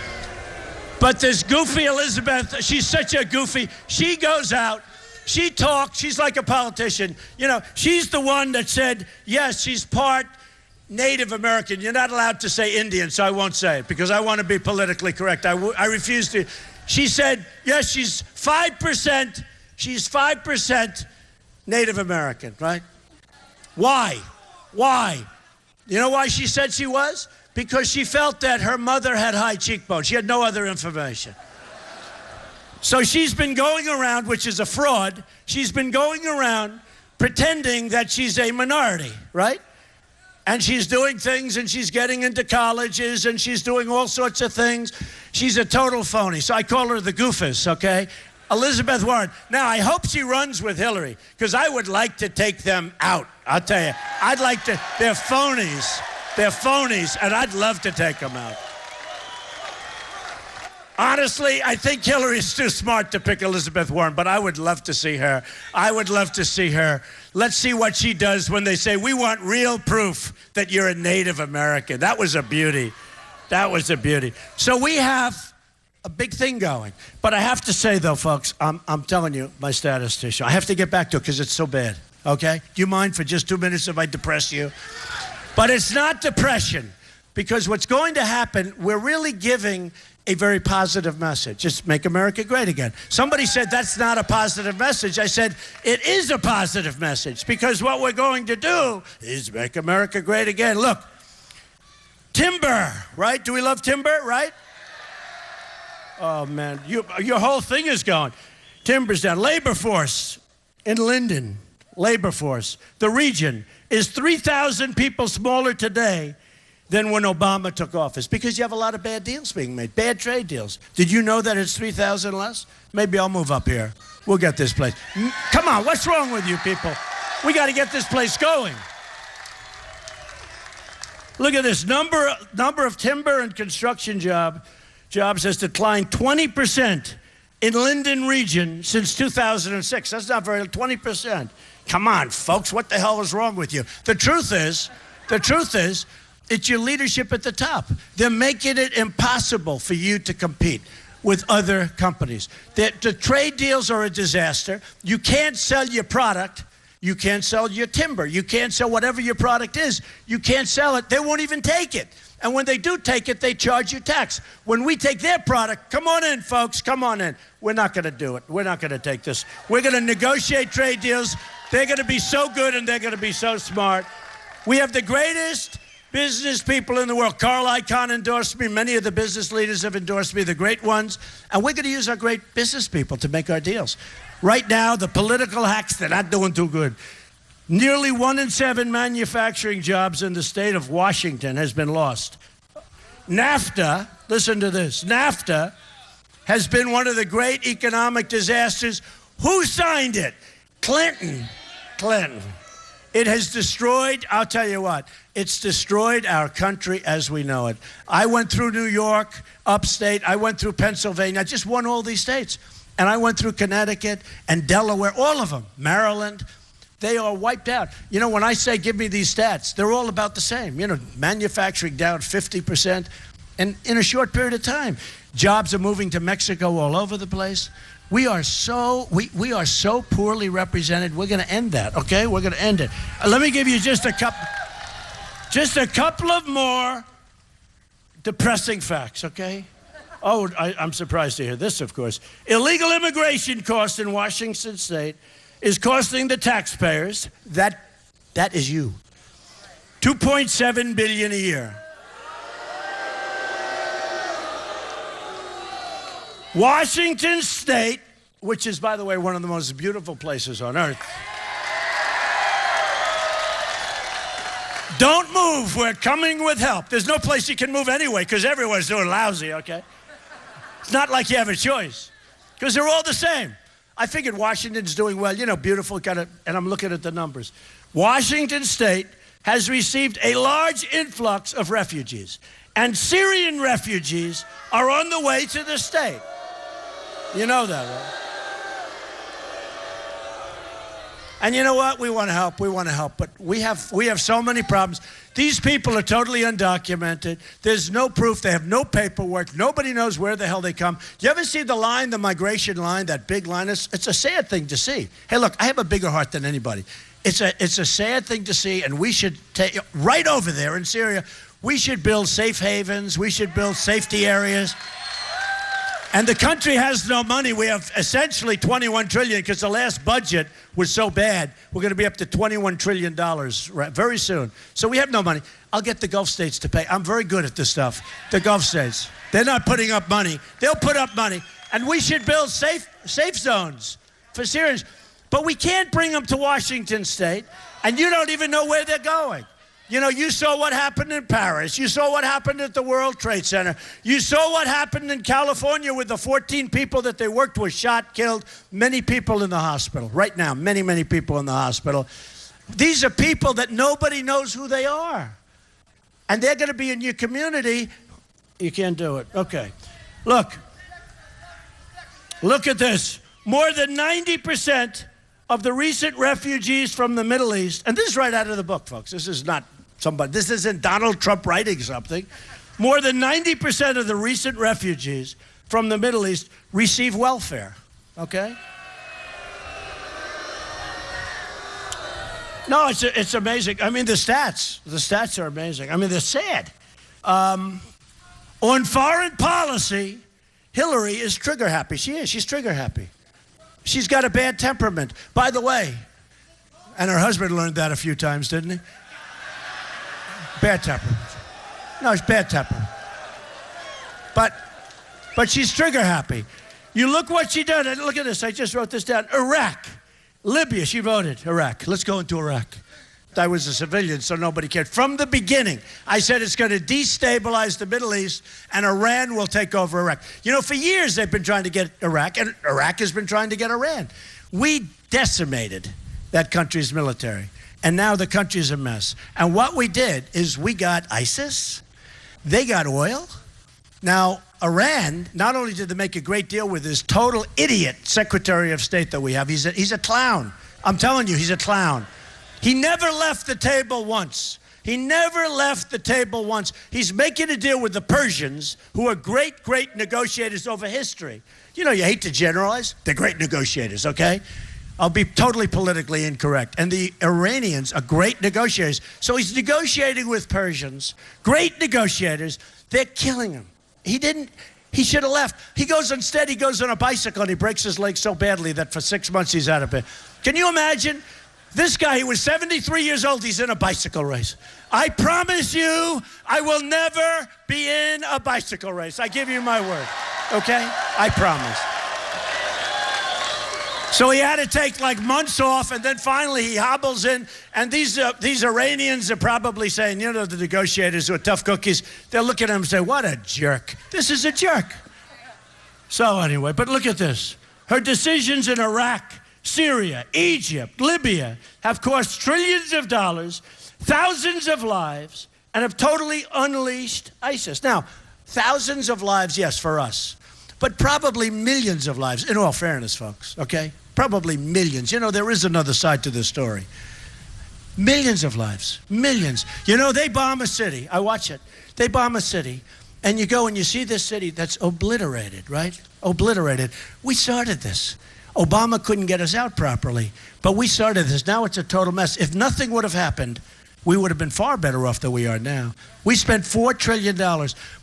But this goofy Elizabeth, she's such a goofy. She goes out, she talks, she's like a politician. You know, she's the one that said, yes, she's part Native American. You're not allowed to say Indian, so I won't say it because I want to be politically correct. I refuse to. She said, yes, she's 5%. She's 5% Native American, right? Why? Why? You know why she said she was? Because she felt that her mother had high cheekbones. She had no other information. So she's been going around, which is a fraud, she's been going around pretending that she's a minority, right? And she's doing things, and she's getting into colleges, and she's doing all sorts of things. She's a total phony. So I call her the goofus, okay? Elizabeth Warren. Now, I hope she runs with Hillary, because I would like to take them out. I'll tell you, I'd like to. They're phonies. They're phonies, and I'd love to take them out. Honestly, I think Hillary's too smart to pick Elizabeth Warren, but I would love to see her. I would love to see her. Let's see what she does when they say, we want real proof that you're a Native American. That was a beauty. That was a beauty. So we have a big thing going. But I have to say, though, folks, I'm telling you my statistician. I have to get back to it because it's so bad, okay? Do you mind for just 2 minutes if I depress you? But it's not depression, because what's going to happen, we're really giving a very positive message. Just make America great again. Somebody said that's not a positive message. I said it is a positive message, because what we're going to do is make America great again. Look, timber, right? Do we love timber, right? Oh, man, your whole thing is going. Timber's down. Labor force in Lynden, labor force, the region, is 3,000 people smaller today than when Obama took office, because you have a lot of bad deals being made, bad trade deals. Did you know that it's 3,000 less? Maybe I'll move up here. We'll get this place. Come on, what's wrong with you people? We got to get this place going. Look at this, number of timber and construction jobs has declined 20% in Lynden region since 2006. That's not very, 20%. Come on, folks, what the hell is wrong with you? The truth is, it's your leadership at the top. They're making it impossible for you to compete with other companies. The trade deals are a disaster. You can't sell your product. You can't sell your timber. You can't sell whatever your product is. You can't sell it. They won't even take it. And when they do take it, they charge you tax. When we take their product, come on in, folks, come on in. We're not going to do it. We're not going to take this. We're going to negotiate trade deals. They're going to be so good, and they're going to be so smart. We have the greatest business people in the world. Carl Icahn endorsed me. Many of the business leaders have endorsed me, the great ones. And we're going to use our great business people to make our deals. Right now, the political hacks, they're not doing too good. Nearly 1 in 7 manufacturing jobs in the state of Washington has been lost. NAFTA, listen to this, NAFTA has been one of the great economic disasters. Who signed it? Clinton. It has destroyed, I'll tell you what, it's destroyed our country as we know it. I went through New York, upstate, I went through Pennsylvania, I just won all these states. And I went through Connecticut and Delaware, all of them, Maryland. They are wiped out. You know, when I say give me these stats, they're all about the same. You know, manufacturing down 50%, and in a short period of time. Jobs are moving to Mexico all over the place. We are so poorly represented. We're going to end that, okay? We're going to end it. Let me give you just a couple of more depressing facts, okay? Oh, I'm surprised to hear this, of course. Illegal immigration cost in Washington State is costing the taxpayers, that is you, $2.7 billion a year. Washington State, which is, by the way, one of the most beautiful places on earth. Don't move, we're coming with help. There's no place you can move anyway, because everyone's doing lousy, okay? It's not like you have a choice, because they're all the same. I figured Washington's doing well, you know, beautiful, and I'm looking at the numbers. Washington State has received a large influx of refugees, and Syrian refugees are on the way to the state. You know that, right? And you know what? We want to help. We want to help. But we have so many problems. These people are totally undocumented. There's no proof. They have no paperwork. Nobody knows where the hell they come. You ever see the line, the migration line, that big line? It's a sad thing to see. Hey, look, I have a bigger heart than anybody. It's a sad thing to see, and we should take right over there in Syria. We should build safe havens. We should build safety areas. And the country has no money. We have essentially $21 trillion because the last budget was so bad. We're going to be up to $21 trillion very soon. So we have no money. I'll get the Gulf states to pay. I'm very good at this stuff. The Gulf states. They're not putting up money. They'll put up money. And we should build safe zones for Syrians. But we can't bring them to Washington State, and you don't even know where they're going. You know, you saw what happened in Paris. You saw what happened at the World Trade Center. You saw what happened in California with the 14 people that they worked with shot, killed, many people in the hospital. Right now, many, many people in the hospital. These are people that nobody knows who they are. And they're going to be in your community. You can't do it. Okay. Look at this. More than 90% of the recent refugees from the Middle East, and this is right out of the book, folks. This is not somebody, this isn't Donald Trump writing something. More than 90% of the recent refugees from the Middle East receive welfare, okay? No, it's amazing. I mean, the stats are amazing. I mean, they're sad. On foreign policy, Hillary is trigger happy. She's trigger happy. She's got a bad temperament. By the way, and her husband learned that a few times, didn't he? Bad temperament. No, it's bad temperament. But she's trigger happy. You look what she did. Look at this. I just wrote this down. Iraq. Libya. She voted. Iraq. Let's go into Iraq. I was a civilian, so nobody cared. From the beginning, I said it's going to destabilize the Middle East, and Iran will take over Iraq. You know, for years they've been trying to get Iraq, and Iraq has been trying to get Iran. We decimated that country's military, and now the country's a mess. And what we did is we got ISIS. They got oil. Now, Iran, not only did they make a great deal with this total idiot Secretary of State that we have, he's a clown. I'm telling you, he's a clown. He never left the table once. He never left the table once. He's making a deal with the Persians, who are great, great negotiators over history. You know, you hate to generalize. They're great negotiators, okay? I'll be totally politically incorrect. And the Iranians are great negotiators. So he's negotiating with Persians, great negotiators. They're killing him. He should have left. He goes on a bicycle, and he breaks his leg so badly that for 6 months he's out of bed. Can you imagine? This guy, he was 73 years old, he's in a bicycle race. I promise you, I will never be in a bicycle race. I give you my word, okay? I promise. So he had to take like months off, and then finally he hobbles in, and these Iranians are probably saying, you know, the negotiators who are tough cookies, they'll look at him and say, what a jerk. This is a jerk. So anyway, but look at this. Her decisions in Iraq, Syria, Egypt, Libya have cost trillions of dollars, thousands of lives, and have totally unleashed ISIS. Now, thousands of lives, yes, for us, but probably millions of lives, in all fairness, folks, okay? Probably millions. You know, there is another side to this story. Millions of lives, millions. You know, they bomb a city. I watch it. They bomb a city, and you go and you see this city that's obliterated, right? Obliterated. We started this. Obama couldn't get us out properly, but we started this. Now it's a total mess. If nothing would have happened, we would have been far better off than we are now. We spent $4 trillion,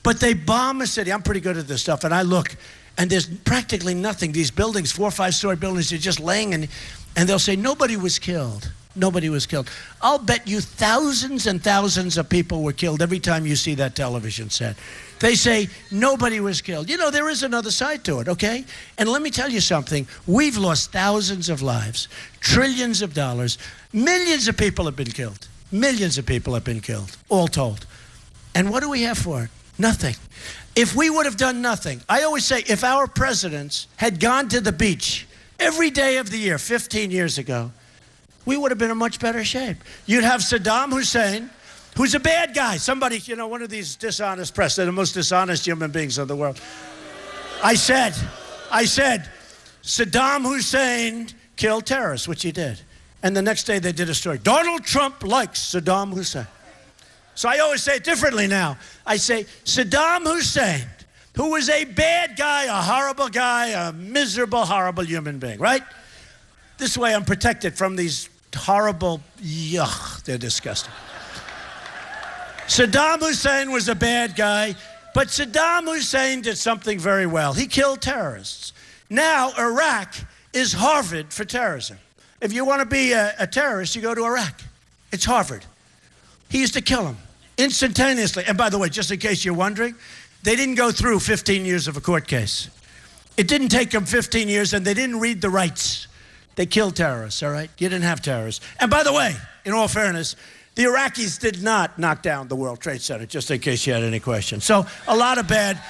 but they bomb a city. I'm pretty good at this stuff, and I look, and there's practically nothing. These buildings, 4 or 5 story buildings, are just laying, and they'll say, nobody was killed. Nobody was killed. I'll bet you thousands and thousands of people were killed every time you see that television set. They say, nobody was killed. You know, there is another side to it, okay? And let me tell you something. We've lost thousands of lives, trillions of dollars. Millions of people have been killed. Millions of people have been killed, all told. And what do we have for it? Nothing. If we would have done nothing, I always say, if our presidents had gone to the beach every day of the year 15 years ago, we would have been in much better shape. You'd have Saddam Hussein, who's a bad guy. Somebody, you know, one of these dishonest press. They're the most dishonest human beings in the world. I said, Saddam Hussein killed terrorists, which he did. And the next day they did a story. Donald Trump likes Saddam Hussein. So I always say it differently now. I say Saddam Hussein, who was a bad guy, a horrible guy, a miserable, horrible human being, right? This way I'm protected from these horrible, yuck, they're disgusting. Saddam Hussein was a bad guy, but Saddam Hussein did something very well. He killed terrorists. Now Iraq is Harvard for terrorism. If you want to be a terrorist, you go to Iraq. It's Harvard. He used to kill them instantaneously. And by the way, just in case you're wondering, they didn't go through 15 years of a court case. It didn't take them 15 years, and they didn't read the rights. They killed terrorists, all right? You didn't have terrorists. And by the way, in all fairness, the Iraqis did not knock down the World Trade Center, just in case you had any questions. So a lot of bad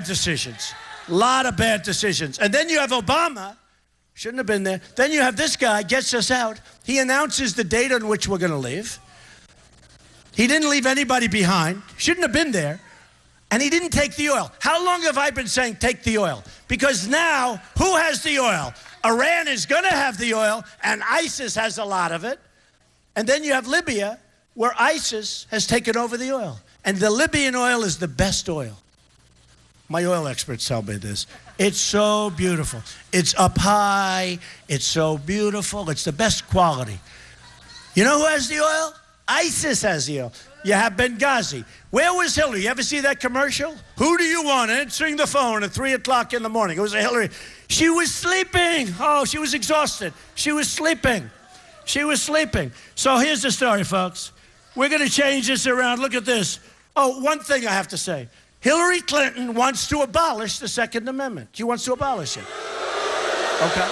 decisions. A lot of bad decisions. And then you have Obama, shouldn't have been there. Then you have this guy, gets us out. He announces the date on which we're going to leave. He didn't leave anybody behind. Shouldn't have been there. And he didn't take the oil. How long have I been saying take the oil? Because now, who has the oil? Iran is going to have the oil, and ISIS has a lot of it. And then you have Libya, where ISIS has taken over the oil. And the Libyan oil is the best oil. My oil experts tell me this. It's so beautiful. It's up high. It's so beautiful. It's the best quality. You know who has the oil? ISIS has the oil. You have Benghazi. Where was Hillary? You ever see that commercial? Who do you want answering the phone at 3 o'clock in the morning? It was a Hillary. She was sleeping. Oh, she was exhausted. She was sleeping. She was sleeping. So here's the story, folks. We're going to change this around. Look at this. Oh, one thing I have to say. Hillary Clinton wants to abolish the Second Amendment. She wants to abolish it. Okay.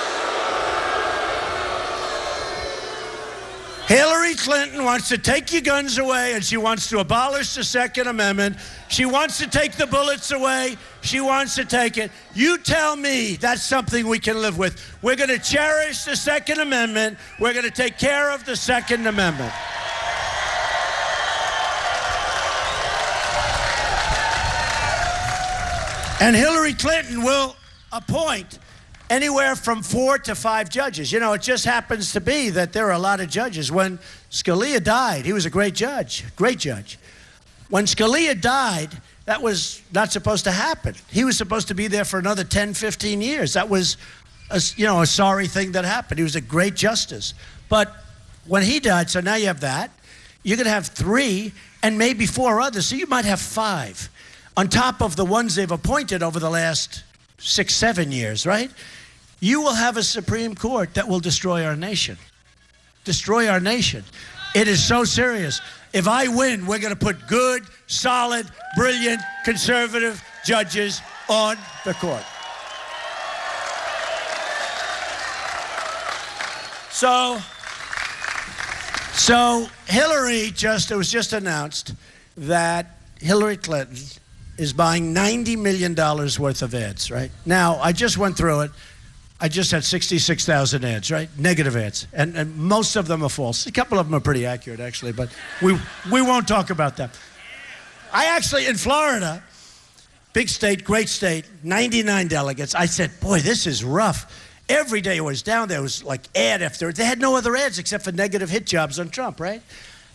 Hillary Clinton wants to take your guns away, and she wants to abolish the Second Amendment. She wants to take the bullets away. She wants to take it. You tell me that's something we can live with. We're going to cherish the Second Amendment. We're going to take care of the Second Amendment. And Hillary Clinton will appoint anywhere from 4 to 5 judges. You know, it just happens to be that there are a lot of judges. When Scalia died, he was a great judge. When Scalia died, that was not supposed to happen. He was supposed to be there for another 10, 15 years. That was, a sorry thing that happened. He was a great justice. But when he died, so now you have that. You're going to have 3 and maybe 4 others. So you might have 5 on top of the ones they've appointed over the last 6, 7 years, right? You will have a Supreme Court that will destroy our nation. Destroy our nation. It is so serious. If I win, we're going to put good, solid, brilliant, conservative judges on the court. So Hillary it was just announced that Hillary Clinton is buying $90 million worth of ads, right? Now, I just went through it. I just had 66,000 ads, right? Negative ads. And most of them are false. A couple of them are pretty accurate, actually, but we won't talk about that. I actually, in Florida, big state, great state, 99 delegates, I said, boy, this is rough. Every day I was down there, it was like ad after. They had no other ads except for negative hit jobs on Trump, right?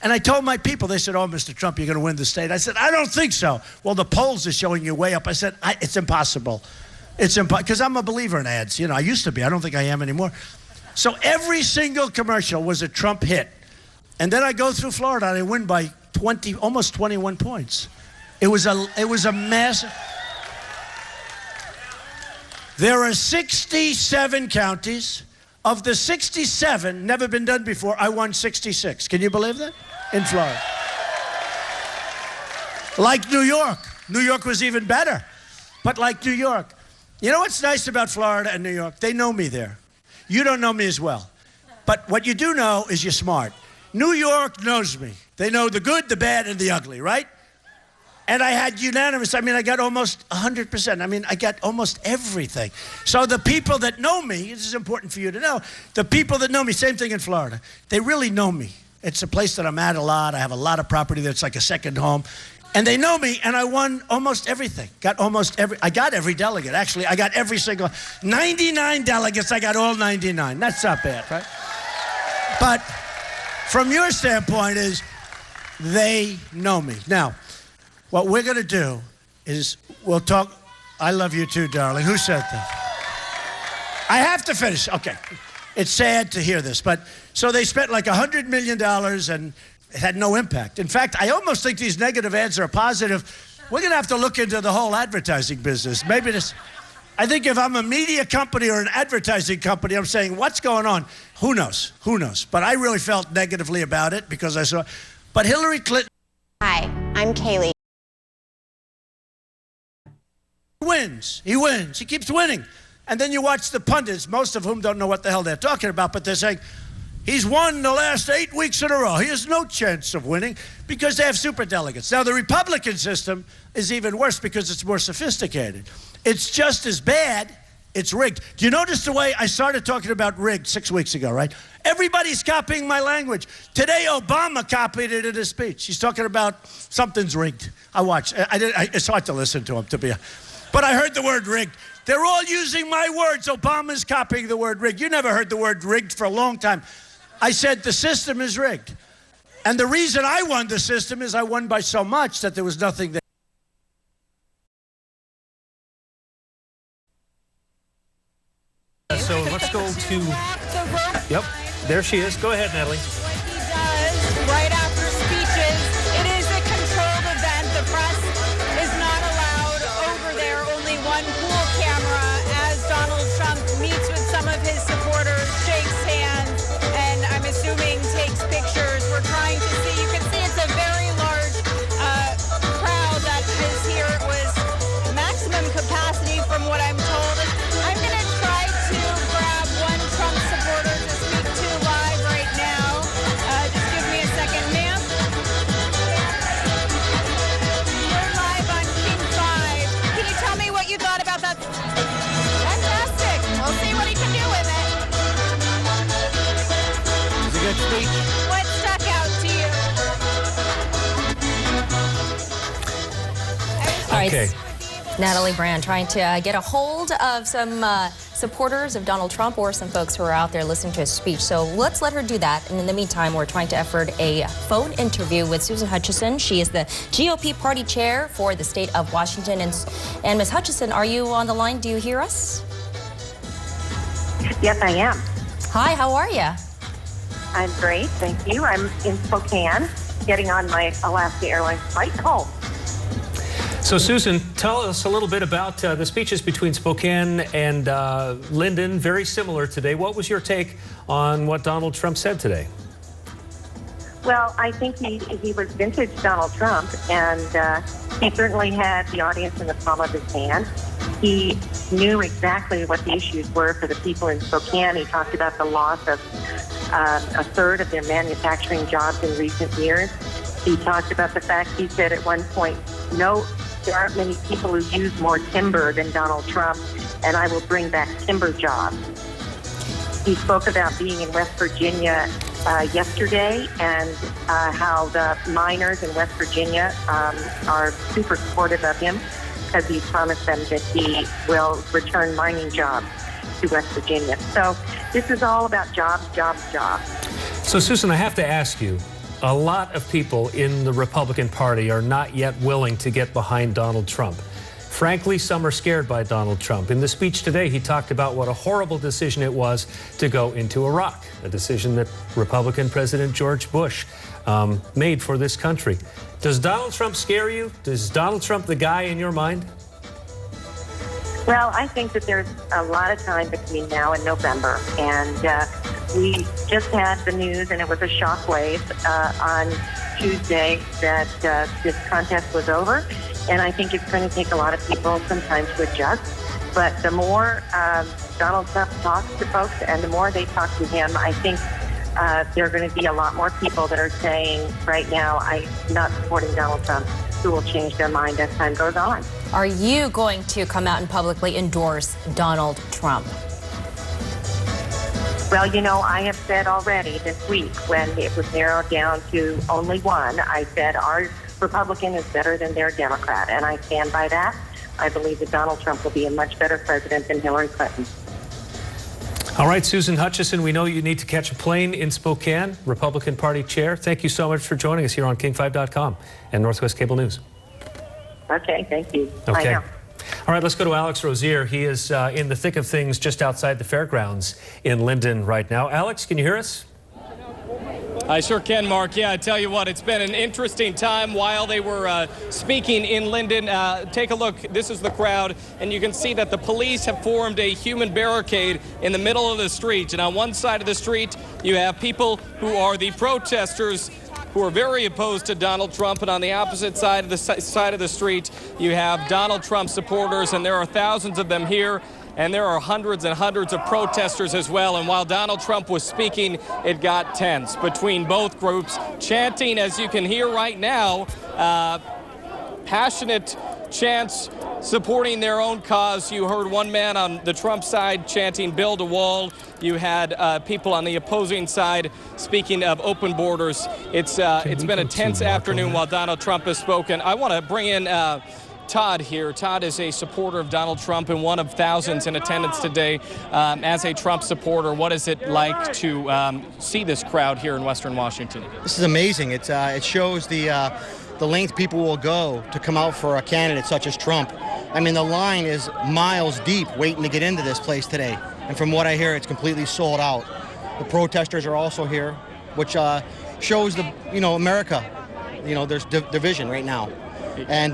And I told my people, they said, oh, Mr. Trump, you're going to win the state. I said, I don't think so. Well, the polls are showing you way up. I said, it's impossible. It's impossible, because I'm a believer in ads. You know, I used to be. I don't think I am anymore. So every single commercial was a Trump hit. And then I go through Florida, and I win by almost 21 points. It was a massive. There are 67 counties. Of the 67, never been done before, I won 66. Can you believe that? In Florida. Like New York. New York was even better. But like New York. You know what's nice about Florida and New York? They know me there. You don't know me as well. But what you do know is you're smart. New York knows me. They know the good, the bad, and the ugly, right? And I had unanimous, I got almost 100%. I got almost everything. So the people that know me, this is important for you to know, the people that know me, same thing in Florida, they really know me. It's a place that I'm at a lot. I have a lot of property that's like a second home. And they know me, and I won almost everything. I got every delegate, actually. I got every single, 99 delegates, I got all 99. That's not bad, right? But from your standpoint is they know me. Now, what we're going to do is we'll talk. I love you too, darling. Who said that? I have to finish. Okay. It's sad to hear this, but so they spent like $100 million and it had no impact. In fact, I almost think these negative ads are positive. We're going to have to look into the whole advertising business. Maybe this, I think if I'm a media company or an advertising company, I'm saying, what's going on? Who knows? Who knows? But I really felt negatively about it because I saw, but Hillary Clinton. Hi, I'm Kaylee. He wins, he keeps winning. And then you watch the pundits, most of whom don't know what the hell they're talking about, but they're saying, he's won the last 8 weeks in a row. He has no chance of winning because they have superdelegates. Now, the Republican system is even worse because it's more sophisticated. It's just as bad, it's rigged. Do you notice the way I started talking about rigged 6 weeks ago, right? Everybody's copying my language. Today, Obama copied it in his speech. He's talking about something's rigged. I watched. It's hard to listen to him, but I heard the word rigged. They're all using my words. Obama's copying the word rigged. You never heard the word rigged for a long time. I said the system is rigged. And the reason I won the system is I won by so much that there was nothing there. So let's go to, yep, there she is. Go ahead, Natalie. What he does right after speeches, it is a controlled event. The press is not allowed over there, only one pool camera as Donald Trump meets with some of his supporters, shakes hands, and I'm assuming takes pictures. We're trying to see, you can see it's a very large crowd that is here. It was maximum capacity from what I'm told. I'm going to try to grab one Trump supporter to speak to live right now. Just give me a second, ma'am. We're live on King 5. Can you tell me what you thought about that? Fantastic. We'll see what he can do with it. It's a good speech. What stuck out to you? All right. Okay. Natalie Brand trying to get a hold of some supporters of Donald Trump or some folks who are out there listening to his speech. So let's let her do that. And in the meantime, we're trying to effort a phone interview with Susan Hutchison. She is the GOP party chair for the state of Washington. And Ms. Hutchison, are you on the line? Do you hear us? Yes, I am. Hi, how are you? I'm great, thank you. I'm in Spokane, getting on my Alaska Airlines flight home. So, Susan, tell us a little bit about the speeches between Spokane and Lynden, very similar today. What was your take on what Donald Trump said today? Well, I think he was vintage Donald Trump, and he certainly had the audience in the palm of his hand. He knew exactly what the issues were for the people in Spokane. He talked about the loss of a third of their manufacturing jobs in recent years. He talked about the fact, he said at one point, no, there aren't many people who use more timber than Donald Trump, and I will bring back timber jobs. He spoke about being in West Virginia yesterday and how the miners in West Virginia are super supportive of him because he's promised them that he will return mining jobs to West Virginia. So this is all about jobs, jobs, jobs. So, Susan, I have to ask you, a lot of people in the Republican Party are not yet willing to get behind Donald Trump. Frankly, some are scared by Donald Trump. In the speech today, he talked about what a horrible decision it was to go into Iraq, a decision that Republican President George Bush made for this country. Does Donald Trump scare you? Is Donald Trump the guy in your mind? Well, I think that there's a lot of time between now and November, and we just had the news, and it was a shockwave on Tuesday that this contest was over, and I think it's going to take a lot of people some time to adjust. But the more Donald Trump talks to folks and the more they talk to him, I think there are going to be a lot more people that are saying right now, I'm not supporting Donald Trump, who will change their mind as time goes on. Are you going to come out and publicly endorse Donald Trump? Well, you know, I have said already this week when it was narrowed down to only one, I said our Republican is better than their Democrat, and I stand by that. I believe that Donald Trump will be a much better president than Hillary Clinton. All right, Susan Hutchison, we know you need to catch a plane in Spokane, Republican Party chair. Thank you so much for joining us here on King5.com and Northwest Cable News. Okay, thank you. Okay. All right, let's go to Alex Rozier. He is in the thick of things just outside the fairgrounds in Lynden right now. Alex, can you hear us? I sure can, Mark. Yeah, I tell you what, it's been an interesting time while they were speaking in Lynden. Take a look. This is the crowd, and you can see that the police have formed a human barricade in the middle of the street. And on one side of the street, you have people who are the protesters who are very opposed to Donald Trump, and on the opposite side of the street, you have Donald Trump supporters, and there are thousands of them here. And there are hundreds and hundreds of protesters as well. And while Donald Trump was speaking, it got tense between both groups, chanting, as you can hear right now, passionate chants supporting their own cause. You heard one man on the Trump side chanting, "Build a wall." You had people on the opposing side speaking of open borders. It's been a tense afternoon while Donald Trump has spoken. I want to bring in Todd here. Todd is a supporter of Donald Trump and one of thousands in attendance today. As a Trump supporter, what is it like to see this crowd here in Western Washington? This is amazing. It shows the length people will go to come out for a candidate such as Trump. I mean, the line is miles deep waiting to get into this place today. And from what I hear, it's completely sold out. The protesters are also here, which shows America. There's division right now. And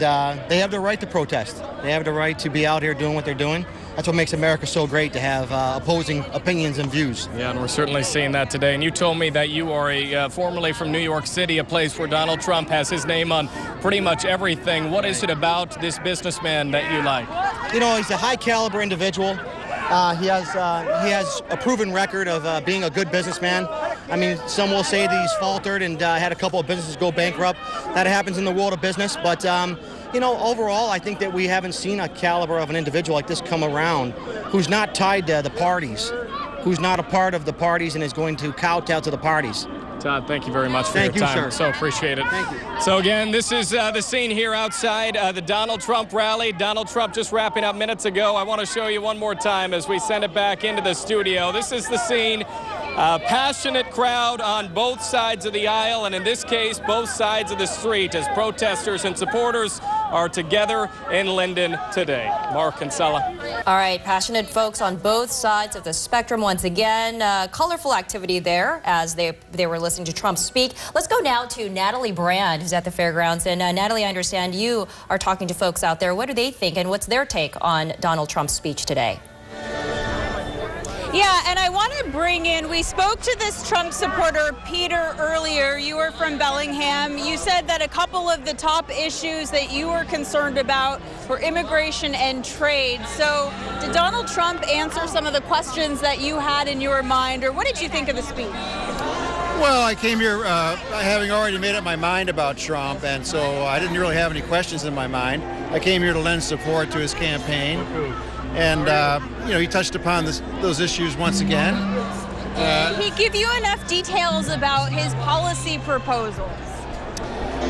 they have the right to protest. They have the right to be out here doing what they're doing. That's what makes America so great, to have opposing opinions and views. Yeah, and we're certainly seeing that today. And you told me that you are formerly from New York City, a place where Donald Trump has his name on pretty much everything. What is it about this businessman that you like? He's a high-caliber individual. He has a proven record of being a good businessman. I mean, some will say that he's faltered and had a couple of businesses go bankrupt. That happens in the world of business. But, overall, I think that we haven't seen a caliber of an individual like this come around who's not tied to the parties, who's not a part of the parties and is going to kowtow to the parties. Todd, thank you very much for your time. Sir. So appreciate it. Thank you. So again, this is the scene here outside the Donald Trump rally. Donald Trump just wrapping up minutes ago. I want to show you one more time as we send it back into the studio. This is the scene. Passionate crowd on both sides of the aisle, and in this case, both sides of the street, as protesters and supporters are together in Lynden today. Mark and Sella. All right, passionate folks on both sides of the spectrum once again. Colorful activity there as they were listening to Trump speak. Let's go now to Natalie Brand, who's at the fairgrounds. And Natalie, I understand you are talking to folks out there. What do they think, and what's their take on Donald Trump's speech today? Yeah, and I want to bring in, we spoke to this Trump supporter, Peter, earlier. You were from Bellingham. You said that a couple of the top issues that you were concerned about were immigration and trade. So did Donald Trump answer some of the questions that you had in your mind, or what did you think of the speech? Well, I came here having already made up my mind about Trump, and so I didn't really have any questions in my mind. I came here to lend support to his campaign. And, he touched upon those issues once again. Did he give you enough details about his policy proposals?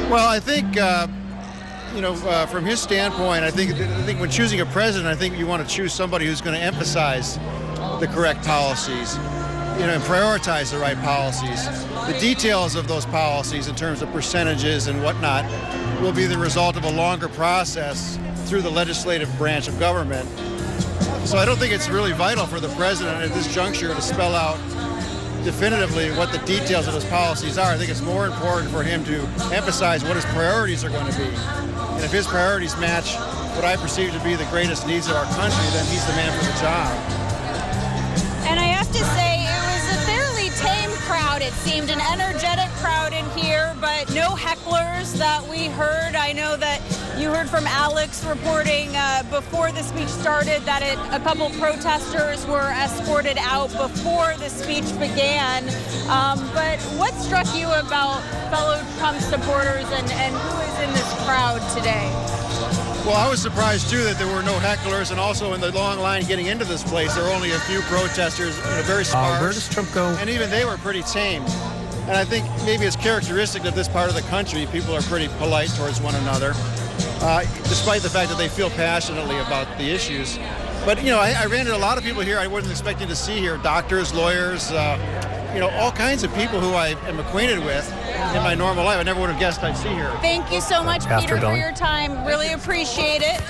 Well, I think, from his standpoint, I think when choosing a president, I think you want to choose somebody who's going to emphasize the correct policies, and prioritize the right policies. The details of those policies in terms of percentages and whatnot will be the result of a longer process through the legislative branch of government. So I don't think it's really vital for the president at this juncture to spell out definitively what the details of his policies are. I think it's more important for him to emphasize what his priorities are going to be. And if his priorities match what I perceive to be the greatest needs of our country, then he's the man for the job. And I have to say, it was a fairly tame crowd. It seemed an energetic crowd in here, but no hecklers that we heard. I know that you heard from Alex reporting before the speech started that a couple protesters were escorted out before the speech began. But what struck you about fellow Trump supporters and who is in this crowd today? Well, I was surprised, too, that there were no hecklers, and also in the long line getting into this place, there were only a few protesters, very sparse. Where does Trump go? And even they were pretty tame. And I think maybe it's characteristic of this part of the country. People are pretty polite towards one another, despite the fact that they feel passionately about the issues. But, you know, I ran into a lot of people here I wasn't expecting to see here. Doctors, lawyers, you know, all kinds of people who I am acquainted with in my normal life. I never would have guessed I'd see here. Thank you so much, Peter, for your time. Really appreciate it.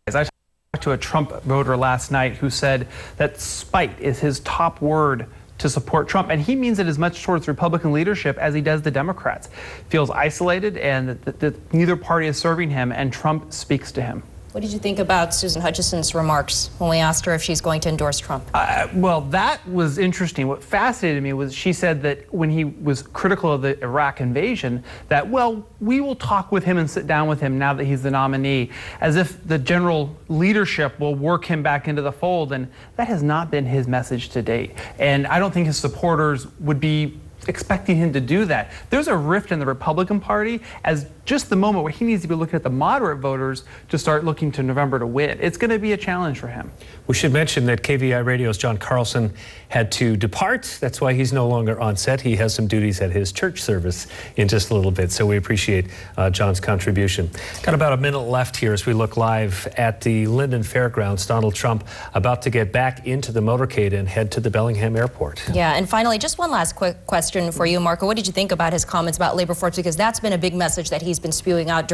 I talked to a Trump voter last night who said that spite is his top word to support Trump, and he means it as much towards Republican leadership as he does the Democrats. Feels isolated and that neither party is serving him, and Trump speaks to him. What did you think about Susan Hutchison's remarks when we asked her if she's going to endorse Trump? Well, that was interesting. What fascinated me was she said that when he was critical of the Iraq invasion, that, well, we will talk with him and sit down with him now that he's the nominee, as if the general leadership will work him back into the fold, and that has not been his message to date. And I don't think his supporters would be expecting him to do that. There's a rift in the Republican Party as just the moment where he needs to be looking at the moderate voters to start looking to November to win. It's going to be a challenge for him. We should mention that KVI Radio's John Carlson had to depart. That's why he's no longer on set. He has some duties at his church service in just a little bit, so we appreciate John's contribution. Got about a minute left here as we look live at the Lynden Fairgrounds. Donald Trump about to get back into the motorcade and head to the Bellingham Airport. Yeah, and finally, just one last quick question for you, Marco. What did you think about his comments about labor force? Because that's been a big message that he's been spewing out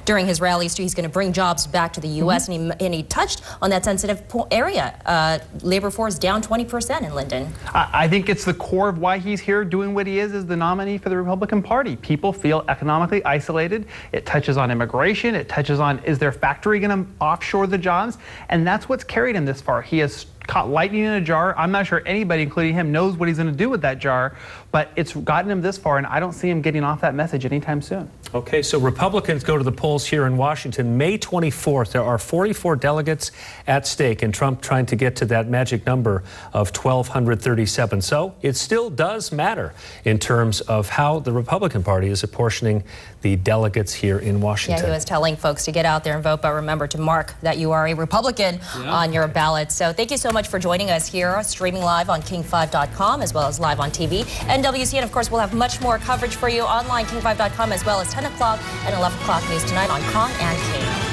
during his rallies. He's going to bring jobs back to the U.S., and he touched on that sensitive area. Labor force down 20% in Lynden. I think it's the core of why he's here doing what he is as the nominee for the Republican Party. People feel economically isolated. It touches on immigration. It touches on, is their factory going to offshore the jobs? And that's what's carried him this far. He has caught lightning in a jar. I'm not sure anybody, including him, knows what he's going to do with that jar, but it's gotten him this far, and I don't see him getting off that message anytime soon. Okay, so Republicans go to the polls here in Washington May 24th. There are 44 delegates at stake, and Trump trying to get to that magic number of 1,237. So it still does matter in terms of how the Republican Party is apportioning the delegates here in Washington. Yeah, he was telling folks to get out there and vote, but remember to mark that you are a Republican on your ballot. So thank you so much for joining us here, streaming live on king5.com as well as live on TV. NWC, and of course, we'll have much more coverage for you online, king5.com, as well as 10 o'clock and 11 o'clock news tonight on Con and King.